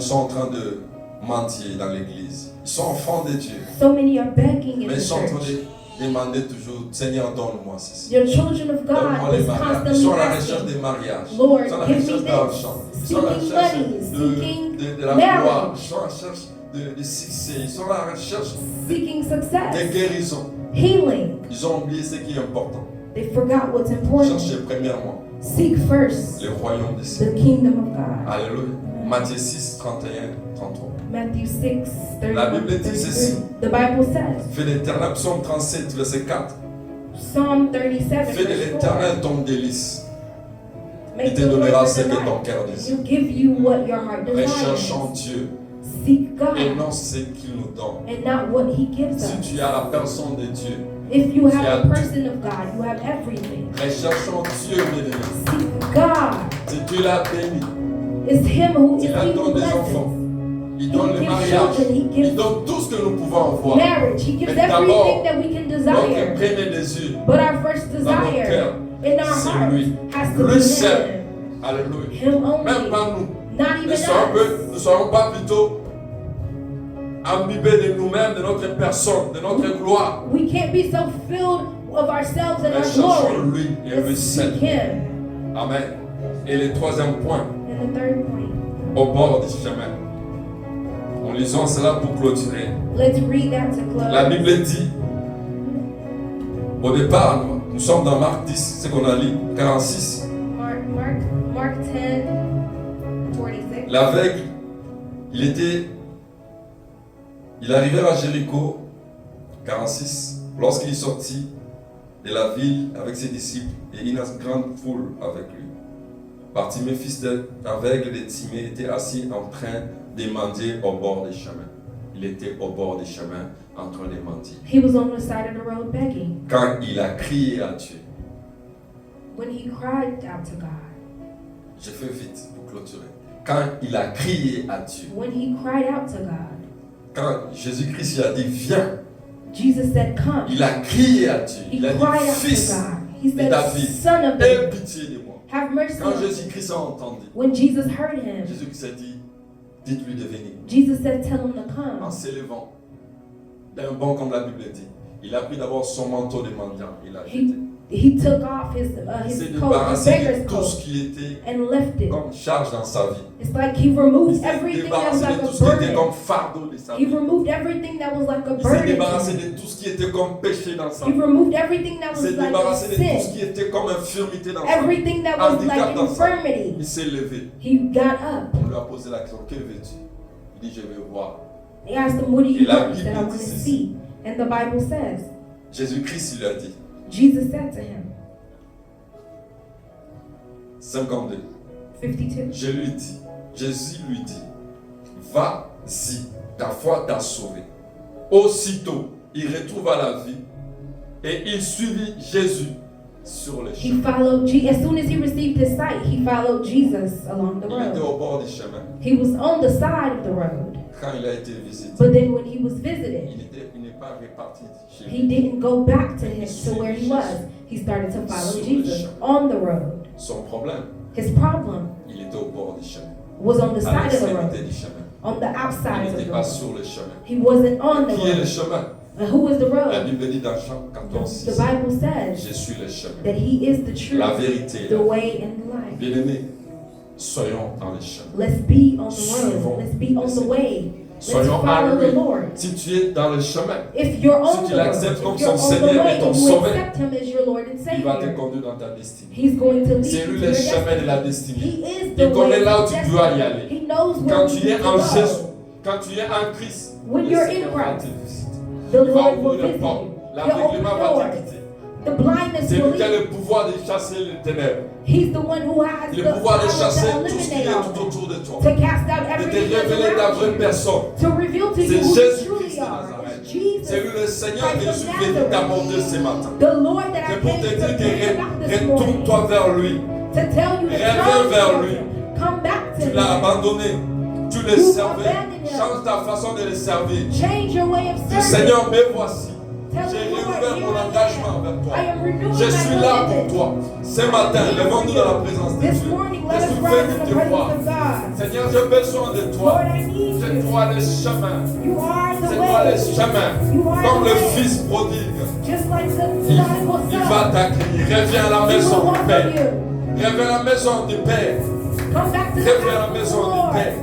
sont en train de mentir dans l'église. Ils sont enfants de Dieu. So many are begging in Mais the ils sont en train church. de demander toujours, Seigneur, donne-moi ceci. Your children of Donne-moi God les is mariages. Ils constantly sont à la recherche asking, des mariages. Lord, Ils sont à la give me recherche d'argent. this, Ils sont à la seeking recherche money, seeking de la gloire. marriage, Ils sont à la recherche de succès. Ils sont à la recherche seeking de success, guérison. healing. Ils ont oublié ce qui est important. They forgot what's important. Cherchez premièrement Seek first le royaume des cieux. the kingdom of God. Alléluia. Matthieu 6, 31, 33. Matthew 6, La Bible dit ceci. 33. The Bible says, Fais de l'Éternel, psaume 37, verset 4. Psalm 37, Fais de verse 4. l'Éternel ton délice. Make Il te the Lord donnera your ce que delight. ton cœur désire. He'll give you what your heart Recherchons desires. Dieu Seek God et non ce qu'il nous donne. and not what He gives Si us. tu as la personne de Dieu, If you tu as have a tout. person of God, you have everything. recherchons Dieu, bien-aimé. Seek God. Si Dieu l'a béni, It's Him who is il a He who donné des blesses. enfants, il donne le gives mariage, children, he gives il donne tout ce que nous pouvons avoir. Marriage. He gives Mais d'abord, everything that we can Notre desire. premier désir, But our first dans notre desire cœur, in our c'est heart lui. has to Lui be seul. Him. Alléluia. Him only. Même pas nous. Not Ne even soyons, us. pas plutôt imbibés de nous-mêmes, de notre personne, de notre gloire. We can't be so filled of ourselves and Mais our cherchons glory. lui et lui Let's seul. seek Him. Amen. Et le troisième point, And the third point. au bord du chemin. En lisant cela pour clôturer. Let's read that to close. La Bible dit, au départ, nous sommes dans Marc 10, ce qu'on a lu, 46. Mark 10, 46. L'aveugle, il arrivait à Jéricho, 46, lorsqu'il est sorti de la ville avec ses disciples et une grande foule avec lui. Bartimée, fils d'aveugle de Timée, était assis en train de mendier au bord des chemins. Il était au bord des chemins en train de mendier. He was on the side of the road begging. Quand il a crié à Dieu, When he cried out to God. je fais vite pour clôturer. Quand il a crié à Dieu, When he cried out to God. quand Jésus-Christ a dit viens, Jesus said, come. il a crié à Dieu. He Il a dit cried out fils to God. He de said, David, Son of aie David, pitié de moi. have mercy Quand on me. Jésus-Christ a entendu, When Jesus heard him, Jésus-Christ a dit dites-lui de venir. Jesus said, tell him to En come. s'élevant d'un banc comme la Bible dit, il a pris d'abord son manteau de mendiant, il l'a jeté. He took off his Il s'est coat, his débarrassé de beggar's tout ce coat, qui était and left it. comme charge dans sa vie. It's like he Il removed s'est everything that was débarrassé like de tout a ce qui était burden. comme fardeau de sa He vie. removed everything that was like a Il s'est burden. débarrassé de tout ce qui était comme péché dans sa He vie. removed everything that Il was s'est like a débarrassé de tout ce sin. qui était comme infirmité dans sa vie. Everything that was Handicap like dans sa vie. infirmity. Il s'est levé. He got up. On lui a posé la question, que veux-tu? Il dit, je veux voir. They asked him, what do Et you la want? He said, I Bible want to dit see. And the Bible says, Jésus-Christ, il lui a dit, Jesus said to him, 52. 52. Je lui dis, Jésus lui dit, vas-y, ta foi t'a sauvé. Aussitôt, il retrouva la vie et il suivit Jésus sur le He chemin. followed, as soon as he received his sight, he followed Jesus along the Il était road. au bord du chemin He was on the side of the road. quand il a été visité. But then when he was visited, Il n'est pas reparti chez he lui. didn't go back to where he was. He started to follow Jesus on the road. Son problème, His problem il était au bord du chemin, was on the à side of the l'extrémité road, du chemin. on the Il outside of n'était the pas road. sur le chemin. He wasn't on the Qui est le road. chemin? And who was the La road? Bible dit dans Jean 14, The 6, Bible says je suis le chemin, that he is the truth, la vérité. the way, and the life. Bien-aimés, soyons dans le chemin. Let's be on the road. Let's be on the way. Let's Soyons follow the alloués. Lord. Si tu es dans le chemin, If you're Si on tu the road, l'acceptes comme if you're son on the Seigneur way, et ton if you Sauveur, accept him as your Lord and il va te Savior, conduire dans ta destinée. He's going to lead C'est you lui to le your chemin de la destiny. destinée. He is Il the connaît way là où to tu dois y destiny. aller. He knows where Quand you tu es need to en go. Jésus, quand tu es en Christ, When le you're in Seigneur va Christ, te visiter. the Il va Lord will ouvrir les visit portes. you. He'll L'aveuglement open va doors. te quitter. The blindness C'est will lui qui a leave. le pouvoir de chasser les ténèbres. He's the one who has Le the pouvoir de power chasser to tout ce qui eliminate est all tout that, autour de toi. to cast out De te everything that's révéler ta vraie around you, personne. to reveal to you C'est who you Jésus-Christ truly de are. Nazareth. It's Jesus, C'est lui le Seigneur Christ que of je suis venu Nazareth. t'aborder ce matin. the Lord that I C'est pour came te to dire bring que about this morning, retourne-toi vers lui. to tell you to Reviens turn vers towards lui. him. Come back to Tu l'as him. abandonné. Tu le You servais. abandoned him. Change ta façon de le servir. Change your way of Dis serving. Seigneur, me voici. Tell J'ai the Lord, renouvelle here mon I am. engagement envers toi. I am renewing Je my suis là pour commitment. toi. Ce matin, levons-nous dans la présence de This Dieu. morning, Je let us suis rise in venu the te presence voir. of God. Seigneur, j'ai besoin de toi. Lord, I need C'est you. toi le chemin. You are the C'est toi le way. chemin. You are Comme the le way. fils prodigue. Just like the Il, prodigal il va son. t'accueillir. Reviens à la He will maison du welcome Père. you. Reviens à la maison du Père. Come back to the Reviens à la house of the maison du Lord. Père.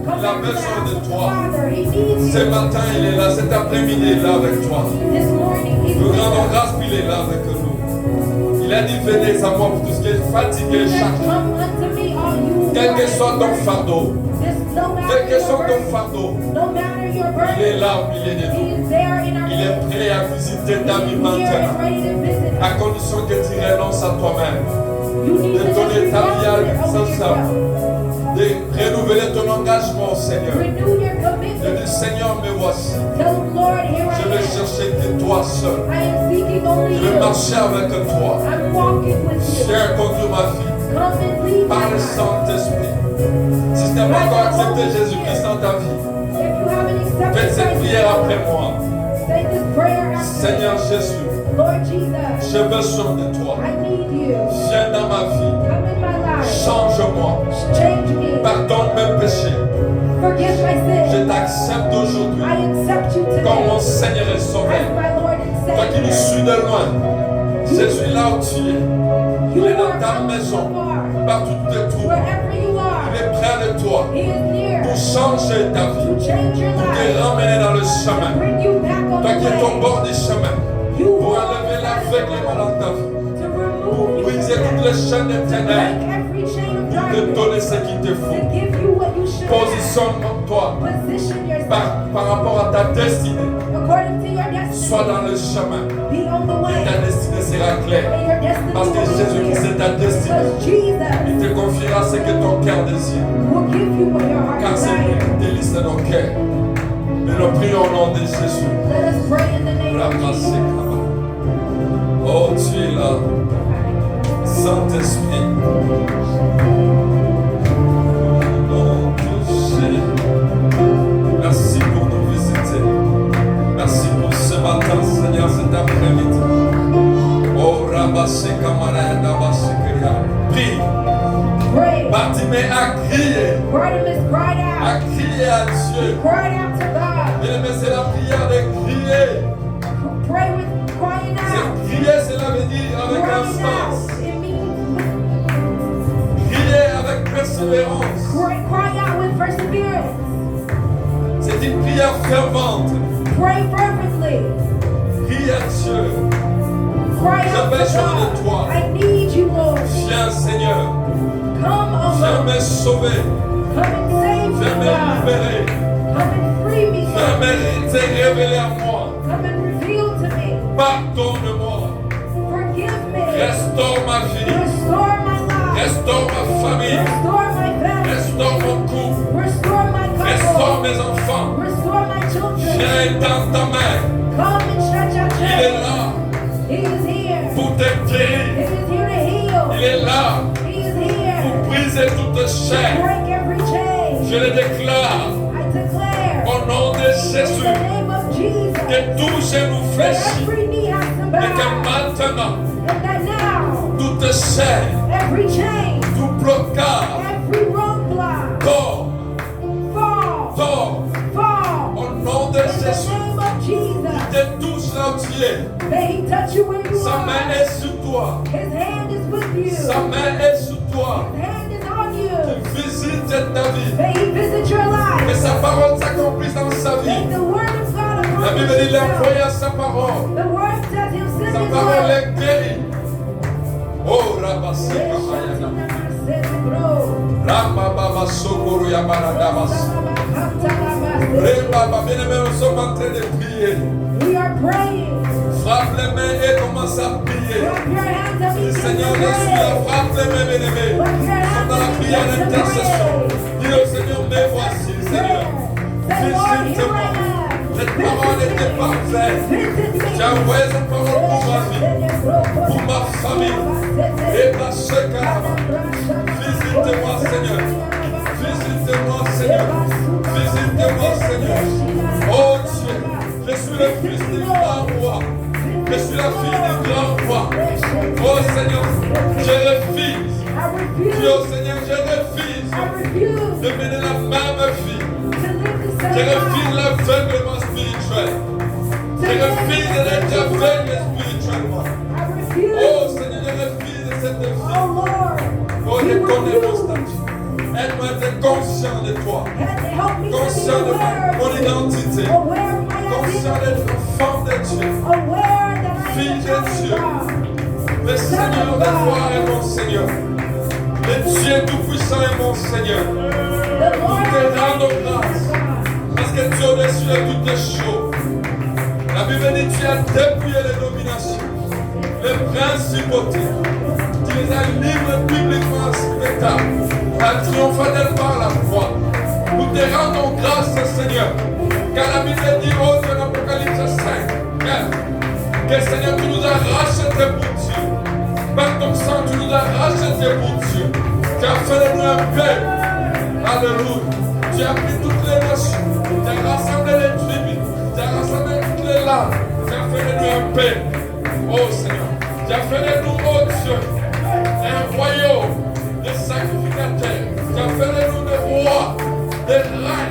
Come La back to the maison house de of the toi. Father. He needs Ce you. matin, il est là. Cet après-midi, il est là avec toi. This morning, he's Nous with rendons us. grâce qu'il est là avec nous. Il a dit, venez à moi pour tout ce qui est fatigué, He said, chargé. come unto me, all you who Quel que are soit ton burdened. fardeau, Just no quel matter que your soit ton burden, fardeau, no matter your il est burden, là au milieu de he nous. is there in our Il est midst. prêt à visiter ta vie He's here maintenant, and ready to visit us. à condition que tu renonces à toi-même, You need de to just donner ta vie à lui, over c'est ça. yourself. De renouveler ton engagement, Seigneur. Renew your De commitment. dire, Seigneur, me voici. Tell him, Lord, here Je I vais am. chercher que toi seul. I am seeking only Je vais you. marcher avec toi. I'm walking with you. Viens conduire ma vie Come and lead par my le life. Saint-Esprit. Si tu n'as pas encore accepté Jésus-Christ dans ta vie, If you haven't accepted fais cette Christ, prière après moi. say this prayer after Seigneur me. Jésus, Lord Jesus, j'ai besoin de toi. I need you. Viens dans ma vie. Come in my life. Change-moi. Change me. Pardonne mes péchés. Forgive my Je sins. t'accepte aujourd'hui I accept you comme mon today Seigneur et as Sauveur. my Lord and Toi qui nous Savior. suis de loin, Jésus là où tu es. Il You est dans are ta come so maison, far. partout où tu te trouves. Wherever you Il are, est près de toi He is near pour changer ta to vie, change your pour te life, ramener dans le chemin. bring you back on Toi the qui es au way. bord du chemin, You pour walk enlever l'aveuglement dans ta vie, to pour remove you briser from toutes that, les chaînes des to ténèbres, break every chain of pour te darkness, donner ce qu'il te to faut. give you what you should have. Positionne-toi Position yourself par rapport à ta destinée. according to your destiny. Sois dans le chemin Be on the et way, ta destinée sera claire. and your destiny Parce que will be Jésus-Christ clear. est ta destinée. Because Jesus Il te confiera ce que ton cœur désire. will give you what your heart Car c'est lui desires. qui délice nos cœurs. Mais nous prions au nom de Jésus. Let us pray in the name of Jesus. Oh, tu es là, Saint-Esprit. Nous toucher. Merci pour nous visiter. Merci pour ce matin, Seigneur, cet après-midi. Oh, Rabashe Kamaranda Bashikeria. Prie. Pray. Bartimée a crié. Bartimaeus cried A out. crié à Dieu. Cried out to God. Bien-aimé, c'est la prière de crier. Pray with crying C'est out. crier, cela veut dire avec un persévérance. Cry out with perseverance. C'est une prière fervente. Pray fervently. Prie à Dieu. Cry J'ai out to besoin de toi. God. I need you, Lord. Viens, Seigneur. Come, oh Viens Lord. me sauver. Come and save me, Viens me God. libérer. Come and free me, Viens God. me te révéler à moi. Come and reveal to me. Pardonne-moi. Forgive me. Restaure ma vie. Restore my life. Restaure ma famille. Restore my family. Restaure mon couple. Restore my Restaure couple. mes enfants. Restore my children. Viens dans ta main. Come and stretch out your Il est hand. là He is here. pour te He guérir. is here to heal. Il est là He is here pour briser toute to chaîne. break every chain. Je le déclare I declare au nom de in Jésus the name of Jesus que tout genou that fléchit every knee has to et que bow maintenant and that now toute chaîne, every chain, tout blocage, every roadblock tombe, fall. Au nom de In the Jésus. name of Jesus. Te touche là où tu es. May He touch you where you Sa main are. est sur toi. His hand is with you. Sa main est sur toi. His hand is on you. Il visite ta vie. May He visit your Que life. sa parole s'accomplisse dans sa May vie. the word of God La accomplish Bible dit itself. l'envoyer à sa parole. The word says He'll send Sa His parole word. est guérie. Oh, Rabasika Mayana. Rama Baba Sokoro Yabaradabas. Baba, bien-aimé, nous sommes en train de prier. We are praying. Frappe les mains et commence à prier. Clap your hands and Dis, begin Seigneur, to je suis là. pray. Frappe les mains, bien-aimé. Clap your Nous hands sommes dans la and prière begin to d'intercession. pray. Dis au Seigneur, mais voici, Seigneur. Say, Lord, here I Visite-moi. am. Cette parole était parfaite. Visit me. J'ai envoyé cette parole pour ma vie, pour ma famille. Et ma Shekaraba. Visite-moi, Seigneur. Visite-moi, Seigneur. Visite-moi, Seigneur. Oh Dieu, je suis le fils du grand roi. Je suis la fille du grand roi. Oh Seigneur, je refuse. Dieu, oh Seigneur, je refuse de mener la même vie. Je refuse l'aveuglement spirituel. Je refuse d'être aveugle spirituellement. Oh Seigneur, je refuse de cette vie. Oh, je connais mon statut. Aide-moi à être conscient de toi. Conscient de mon identité. Conscient d'être enfant de Dieu. Fille de Dieu. Le Seigneur de gloire est mon Seigneur. Le Dieu tout-puissant est mon Seigneur. Nous te rendons grâce. Parce que Dieu au-dessus de toutes choses. La Bible dit tu as dépouillé les dominations. Les principautés. Tu les as livrés publiquement en spectacle. À triomphateur par la foi. Nous te rendons grâce, Seigneur. Car la Bible dit, oh Dieu, en Apocalypse 5, que Seigneur, tu nous as rachetés pour Dieu. Par ton sang, tu nous as rachetés pour Dieu. Tu as fait de nous un peuple. Alléluia. Tu as pris toutes les nations. Tu as rassemblé les tribus. Tu as rassemblé toutes les langues. Tu as fait de nous un peuple. Oh Seigneur. Tu as fait de nous, oh Dieu, un royaume de sacrificateurs. Tu as fait de nous des rois, des reins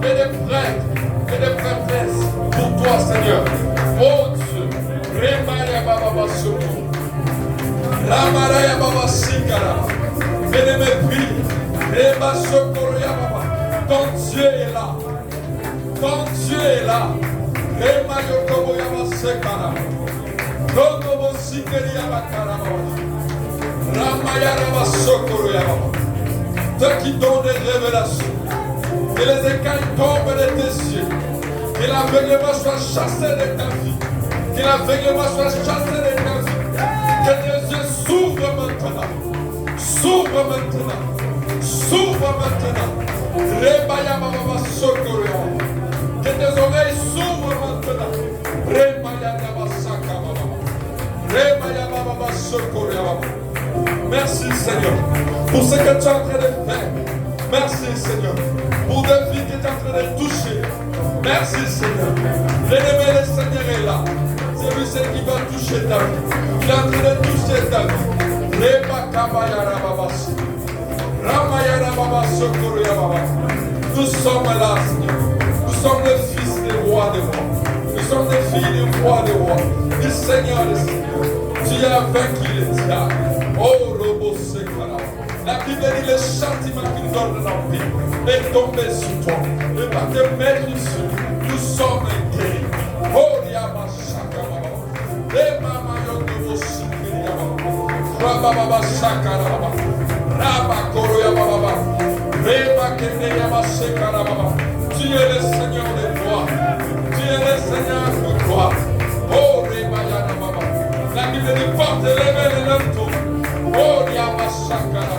et des prêtres et des prêtresses pour toi, Seigneur. Oh Dieu. Remaya Baba Soko. Ramaraya Baba Sikara. Bien-aimé, prie. Rema Soko Baba. Ton Dieu est là. Ton Dieu est là. Rema Yokobo Yaba Sekara. Rokobo Sikeri Yaba Karaba. Ramaya Raba Soko Yaba. Toi qui donnes des révélations. Que les écailles tombent de tes yeux. Que l'aveuglement soit chassé de ta vie. Que l'aveuglement soit chassé de ta vie. Que tes yeux s'ouvrent maintenant. S'ouvrent maintenant. S'ouvrent maintenant. Rebaya Baba Sokoria. Que tes oreilles s'ouvrent maintenant. Rebaya Baba Saka Baba. Rebaya Baba Sokoria. Merci Seigneur pour ce que tu es en train de faire. Merci Seigneur pour des vies que tu es en train de toucher. Merci Seigneur. Bien-aimé, le Seigneur est là. C'est lui seul qui va toucher ta vie. Il est en train de toucher ta vie. Nous sommes là, Seigneur. Nous sommes les fils des rois des rois. Nous sommes les filles des rois des rois. Du Seigneur des Seigneurs. Tu as vaincu les diables. Oh, Robo Sekara. La Bible dit le châtiment qui nous donne la paix est tombé sur toi. Et par te mettre dessus, nous sommes guéris. Oh, Yama Shakara. Et Mama Yodobo Shikiri. Rababa Shakara. Rabba Koro Yababa. Reba Kene Yama Shakara. Tu es le Seigneur des gloires. Tu es le Seigneur de gloire. Oh, Reba Yana Baba. La Bible dit porte les lentos. Oh, Yama Shakara.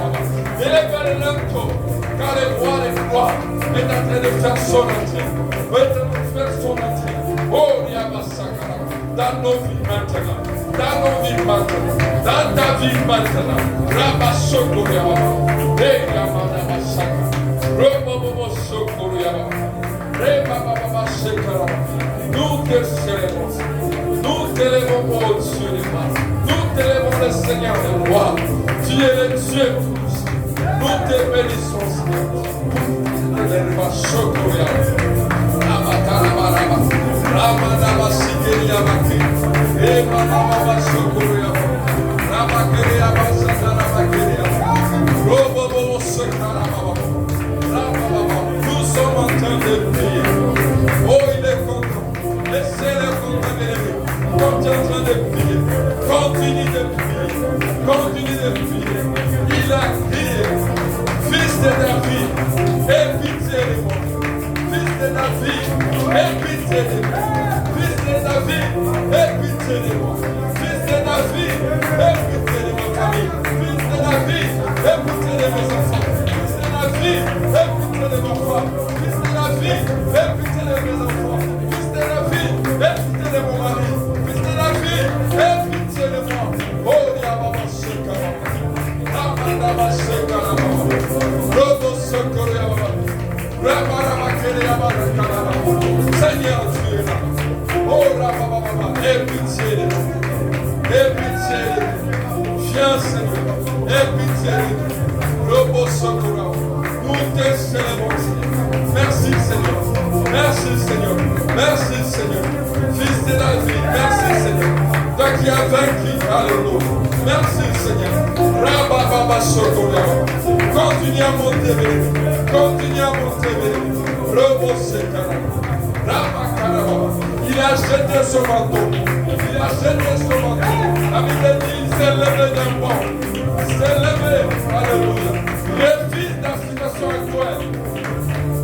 Élève le lento, car le roi des gloires est en train de faire son entrée. Est en train de faire son entrée. Oh, Yama Shakara. Dans nos vies maintenant. Dans nos vies maintenant. Dans ta vie maintenant. Rabba Shoko Yama. Hey, Yama Yama Shaka. Robo Shoko Yama. Reba Baba Shakara. Nous te célébrons. Nous t'élèvons au Dieu des masses. Nous t'élèvons le Seigneur des rois. Tu es le Dieu tous. Nous te bénissons, Seigneur. Reba Shoko Yama. Rabba Karabaraba. Rabba Naba Shikeri Yamaki. Eba Naba Shoko Yama. Rabba Keri Yama Shakara Bakeri Yama. Robo Shakara Baba. Nous sommes en train de prier. Oh, il est content. Laissez-le contempler. Quand tu es en train de prier, continue de prier. Continue de prier. Il a crié. Fils de David, aie pitié de moi. Fils de David, aie pitié de moi. Fils de David, aie pitié de moi. Fils de David, aie pitié de ma famille. Fils de David, aie pitié de mes enfants. Fils de David, aie pitié de ma femme. Fils de David, aie pitié de mes enfants. Fils de David, aie pitié de mon mari. Fils de David, aie pitié de moi. Oh, Yababa Shekara. Rabba Shekara. Robo Shekara Yababa. Rabba Kere Yababa. Seigneur, tu es là. Oh, Rabba, aie pitié de nous. Aie pitié de nous. Viens, Seigneur. Aie pitié de nous. Robo Shekara. Nous te célébrons, Seigneur. Merci, Seigneur. Merci, Seigneur. Merci, Seigneur. Fils de David, merci, Seigneur. Toi qui as vaincu, alléluia. Merci, Seigneur. Rabba Baba Shokora. Continue à monter, continue à monter. Robo Shekara. Rabba Karaba. Il a jeté son manteau. Il a jeté son manteau. La Bible dit il s'est levé d'un bond. Il s'est levé. Alléluia. Refuse la situation actuelle.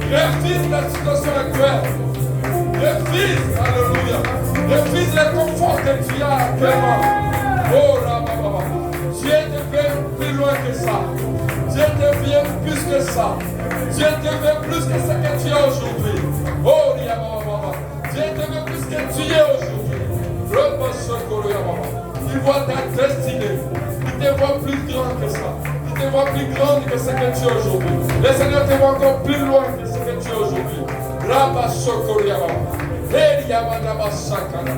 Refuse la situation actuelle. Refuse, alléluia. Refuse le confort que tu as actuellement. Oh, Rabba. Dieu te fait plus loin que ça. Dieu te fait plus que ça. Dieu te fait plus que ce que tu es aujourd'hui. Oh, Rabba. Dieu te fait plus que tu es aujourd'hui. Rabba Shokoro Yababa. Il voit ta destinée. Il te voit plus grand que ça. Il te voit plus grande que ce que tu es aujourd'hui. Le Seigneur te voit encore plus loin que ce que tu es aujourd'hui. Rabba Shokoro Yababa. Hey, Yababa Shakara.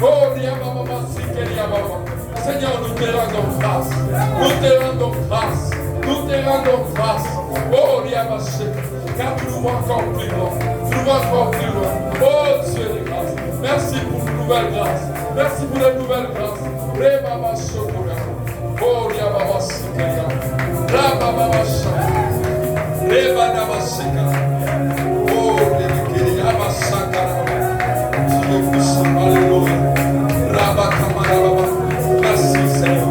Oh, Yababa Sikeri Yababa. Seigneur, nous te rendons grâce. Nous te rendons grâce. Nous te rendons grâce. Oh, Yababa Shakara. Car tu nous vois encore plus loin. Tu nous vois encore plus loin. Oh, Dieu de grâce. Merci pour une nouvelle grâce. Merci pour les nouvelles grâces. Rebaba Shokora. Oh, Yababa Sikeri. Rababa Shakara. Rebaba Shakara. Oh, Yababa Shakara. Alléluia. Rabba Kamarababa. Merci Seigneur.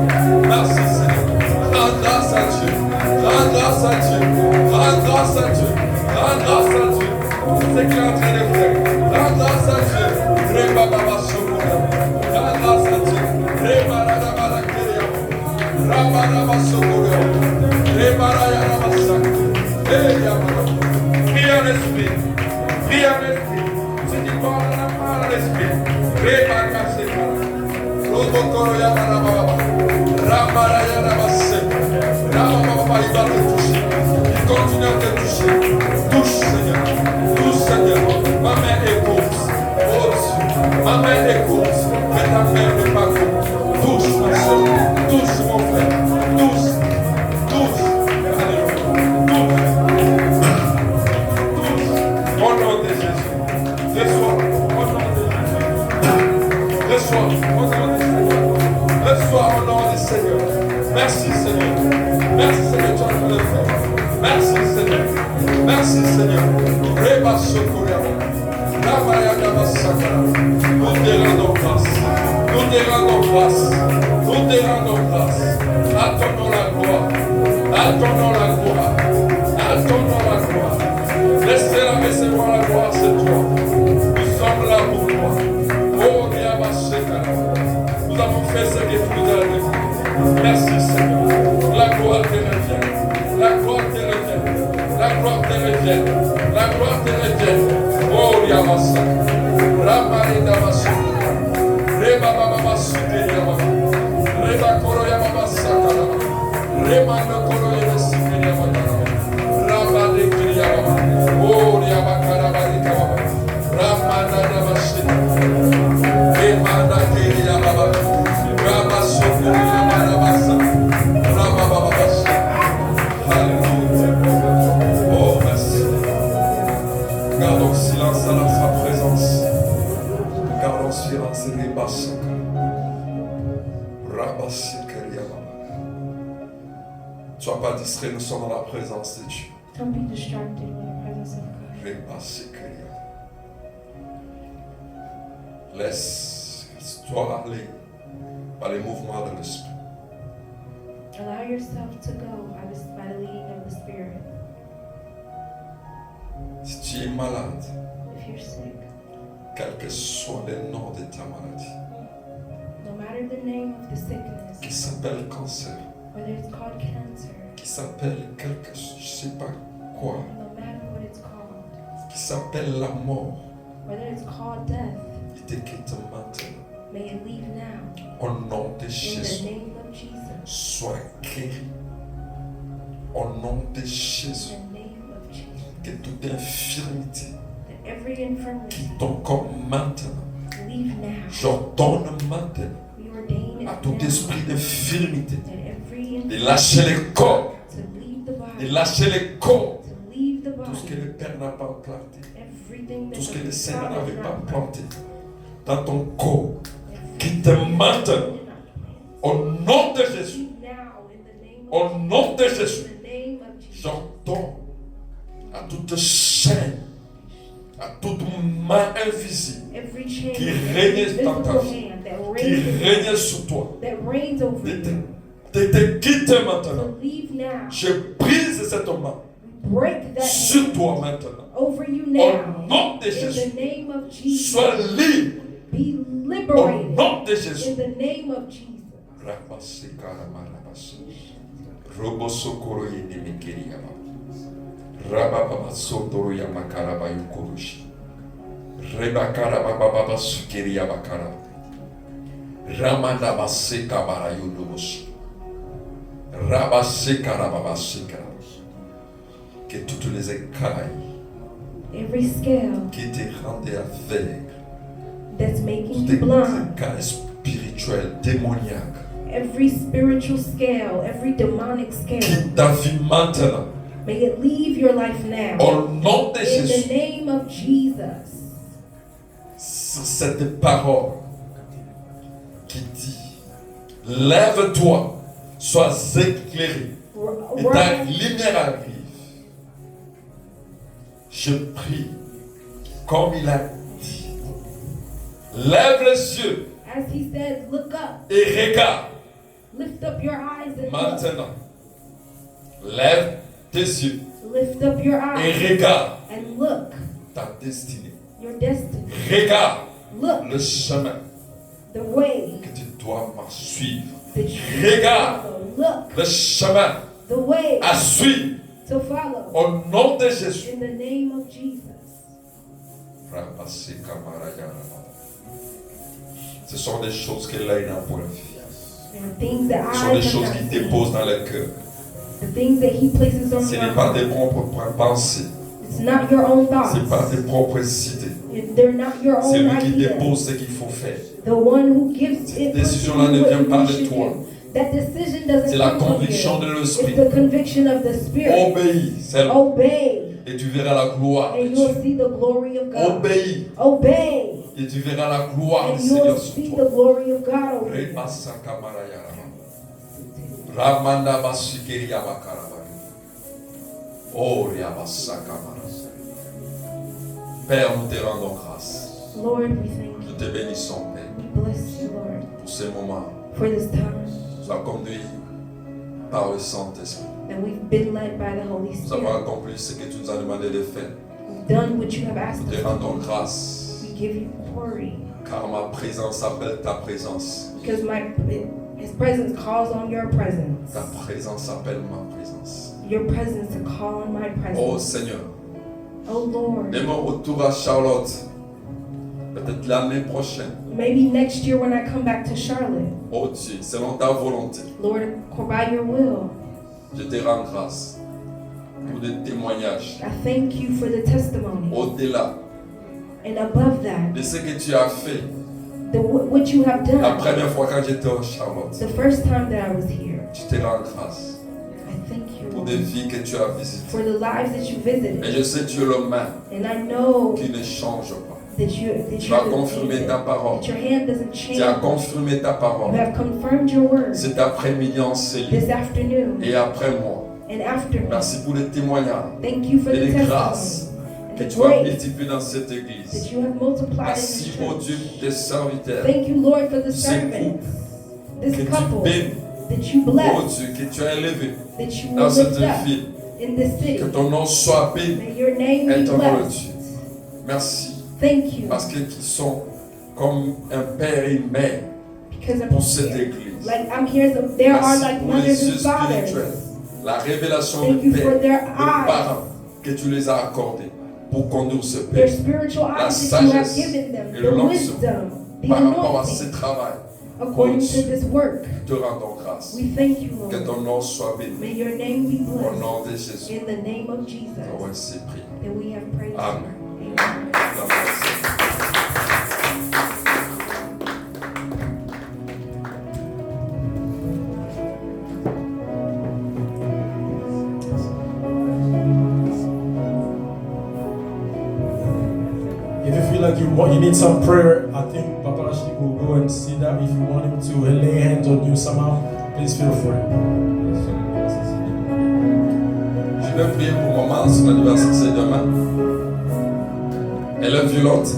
Merci Seigneur. Rends grâce à Dieu. Rends grâce à Dieu. Rends grâce à Dieu. Rends grâce à Dieu. Pour ce qu'il est en train de faire. Rends grâce à Dieu. Reba Baba Shokora. Rends grâce à Dieu. Reba Raba Keria. Rabba Raba Shokora. Reba Raya Raba Shak. Prie en esprit. Prie en esprit. Si tu parles la parole en esprit. Reba Kaseka. Robo Koro Yababa Baba. Rabba Raya Raba Shak. Rabba Baba, il va te toucher. Il continue à te toucher. Touche Seigneur. Touche Seigneur. Ma main écoute. Oh Dieu. Ma main écoute. Mais ta main n'est pas courte. Touche ma soeur. Touche mon frère. Touche. Touche. Alléluia. Touche. Au nom de Jésus. Reçois. Au nom de Jésus. Reçois. Au nom de Jésus. Reçois au nom du Seigneur. Merci Seigneur. Merci Seigneur. Merci Seigneur. Merci Seigneur. Reba Sokoreaba. Rabayada Basakara. Nous te rendons grâce. Nous te rendons grâce. Nous te rendons grâce. À ton nom la gloire. À ton nom la gloire. À ton nom la gloire. Laissez-la recevoir la gloire, c'est toi. Nous sommes là pour toi. Oh, Riaba Sekara. Nous avons fait ce que tu nous as dit. Merci Seigneur. La gloire te revient. La gloire te revient. La gloire te revient. La gloire te revient. Oh, Riaba Sekara. Ramarida Basukara. Reba Baba Sukeriaba. Reba Koro Yaba Sakara. Reba Koro Yaba Sukeriaba. Raba de Kiriaba. Oh, Riaba Karabarika. Ramada Basukara. Reba da Kiriaba. Raba Sukeriaba. Raba Baba Basukara. Alléluia. Oh, merci. Gardons silence dans sa présence. Gardons silence et les basses. Sois pas distrait, nous sommes dans la présence de Dieu. Don't be distracted with the presence of God. Laisse-toi aller par les mouvements de l'esprit. Allow yourself to go by the leading of the Spirit. Si tu es malade, If you're sick, quel que soit le nom de ta maladie, no matter the name of the sickness, qui s'appelle cancer, whether it's called cancer, qui s'appelle quelque, je sais pas quoi, no matter what it's called, qui s'appelle la mort, whether it's called death, il te quitte maintenant. may it leave now. Au nom de In the Jésus, name of Jesus. sois guéri. Au nom de Jésus, In the name of Jesus. que toute infirmité That every infirmity qui ton corps maintenant, leave now. j'ordonne maintenant We ordain it à tout now. esprit d'infirmité That every de infirmity lâcher le corps, to leave the de body. lâcher le corps. To leave the Tout ce que body. le Père n'a pas planté, Everything that tout ce que the le Seigneur Father n'avait did pas not planté plant. dans ton corps, Everything quitte maintenant. did not plant. Au nom de Jésus, Leave now in the name au of nom de Jesus. Jésus, In the name of Jesus. j'ordonne à toute chaîne, à toute main invisible Every chain, qui every règne dans ta invisible vie, hand qui that règne sur toi, reigns over de you, te quitter maintenant. to leave now. Je brise cette main Break that sur hand toi maintenant. over you Au now. nom de In Jésus, the name of Jesus. sois libre. Be Au liberated. nom de Jésus. In the name of Jesus. Robo sokoro yene mekeri yaba. Rababa sotoro yamakara bayukurushi. Rebakara baba sukeri yabakara. Ramanda baseka barayudoboshi. Rabasekara baba sekara. Que toutes les écailles Every scale qui te rendaient aveugle, that's making toutes you les blind, écailles spirituelles, démoniaques, every spiritual scale, every demonic scale, quitte ta vie maintenant. may it leave your life now. Au nom de In Jésus. the name of Jesus. Sur cette parole qui dit lève-toi, sois éclairé et ta lumière arrive. Je prie comme il a dit, lève les yeux As he said, look up, et regarde lift up your eyes and look. maintenant. Lève tes yeux Lift up your et eyes regarde and look. ta destinée. Your destiny. Regarde Look le chemin the way que tu dois suivre. that you Regarde follow. Look le chemin the way à suivre to follow. au nom de Jésus. In the name of Jesus. Ce sont des choses que l'œil n'a point vues. There are things that Ce sont des eyes have choses not qu'il seen. dépose dans le cœur. The things that he places on Ce your n'est pas heart. tes propres pensées. It's not your own Ce n'est pas thoughts. tes propres idées. They're not your C'est own lui qui ideas. dépose ce qu'il faut faire. The one who gives Cette it décision-là puts ne you vient what pas you de should toi. do. That decision doesn't C'est la come from conviction you. de It's l'esprit. the conviction of the Spirit. Obéis seulement. Obey, Et tu verras la gloire de and you'll Dieu. see the glory of God. Obéis. Obey, Et tu verras la gloire and du you'll Seigneur sur see toi. the glory of God over you. Ramanda Basukeri Yabakaraba. Oh, Père, nous te rendons grâce. Lord, we thank Nous you. te bénissons, Père, We bless you, Lord, pour ce moment. for this time Sois conduit par le Saint-Esprit. that we've been led by the Holy Nous avons Spirit. accompli ce que tu nous as demandé de faire. We've done what you have asked Nous us te to rendons do. grâce, We give you glory car ma présence appelle ta présence. because His presence calls on your presence. Ta présence appelle ma présence. Your presence to call on my Oh presence. Seigneur, Oh Lord, de mon retour à Charlotte, peut-être l'année prochaine, maybe next year when I come back to Charlotte, oh Dieu, selon ta volonté, Lord, by your will, je te rends grâce pour des témoignages I thank you for the testimony. au-delà And above that, de ce que tu as fait what you have la done, première fois quand j'étais en Charlotte. the first time that I was here, Je te rends grâce I thank you, pour Lord, des vies que tu as visitées. for the lives that you Et visited. je sais que tu es le main And I know qui ne change pas. that you Tu as confirmé ta parole. that your hand doesn't change. Tu as confirmé ta You parole. have confirmed your word Cet après-midi en Céline this afternoon et après moi. and after me. Merci pour les témoignages Thank you for et the les testimony grâces que and the tu as grace multipliées dans cette église. that you have multiplied in Merci, this oh church. Dieu, pour tes serviteurs. Thank you, Lord, for the Ces servants, que this tu couple bénis. that you Oh bless, Dieu, que tu as élevé that you will dans cette lift up ville. in this city. Que ton nom soit béni. May your name be Éternel blessed. Dieu. Merci. Thank you, Parce qu'ils sont comme un père et une mère because I'm pour cette here. église. Like I'm here, so there are Merci like pour les mothers yeux and fathers. spirituels. La révélation Thank de you for père, their de eyes, parents que tu les as accordés pour conduire ce their pays. spiritual La eyes that you have sagesse given them, et the l'onction wisdom, the Par rapport à ce anointing, travail, according oh to Dieu, this work. te rendons grâce. We thank you, Que Lord. ton nom soit béni. May your name be Au blessed. nom de Jésus, In the name of Jesus, nous avons ainsi prié. that we have prayed. Amen. Amen. If you feel like you need some prayer, I think Papa Rashid will go and see that. If you want him to lay hands on you somehow, please feel free. Je vais prier pour maman, son anniversaire c'est demain. Elle est violente.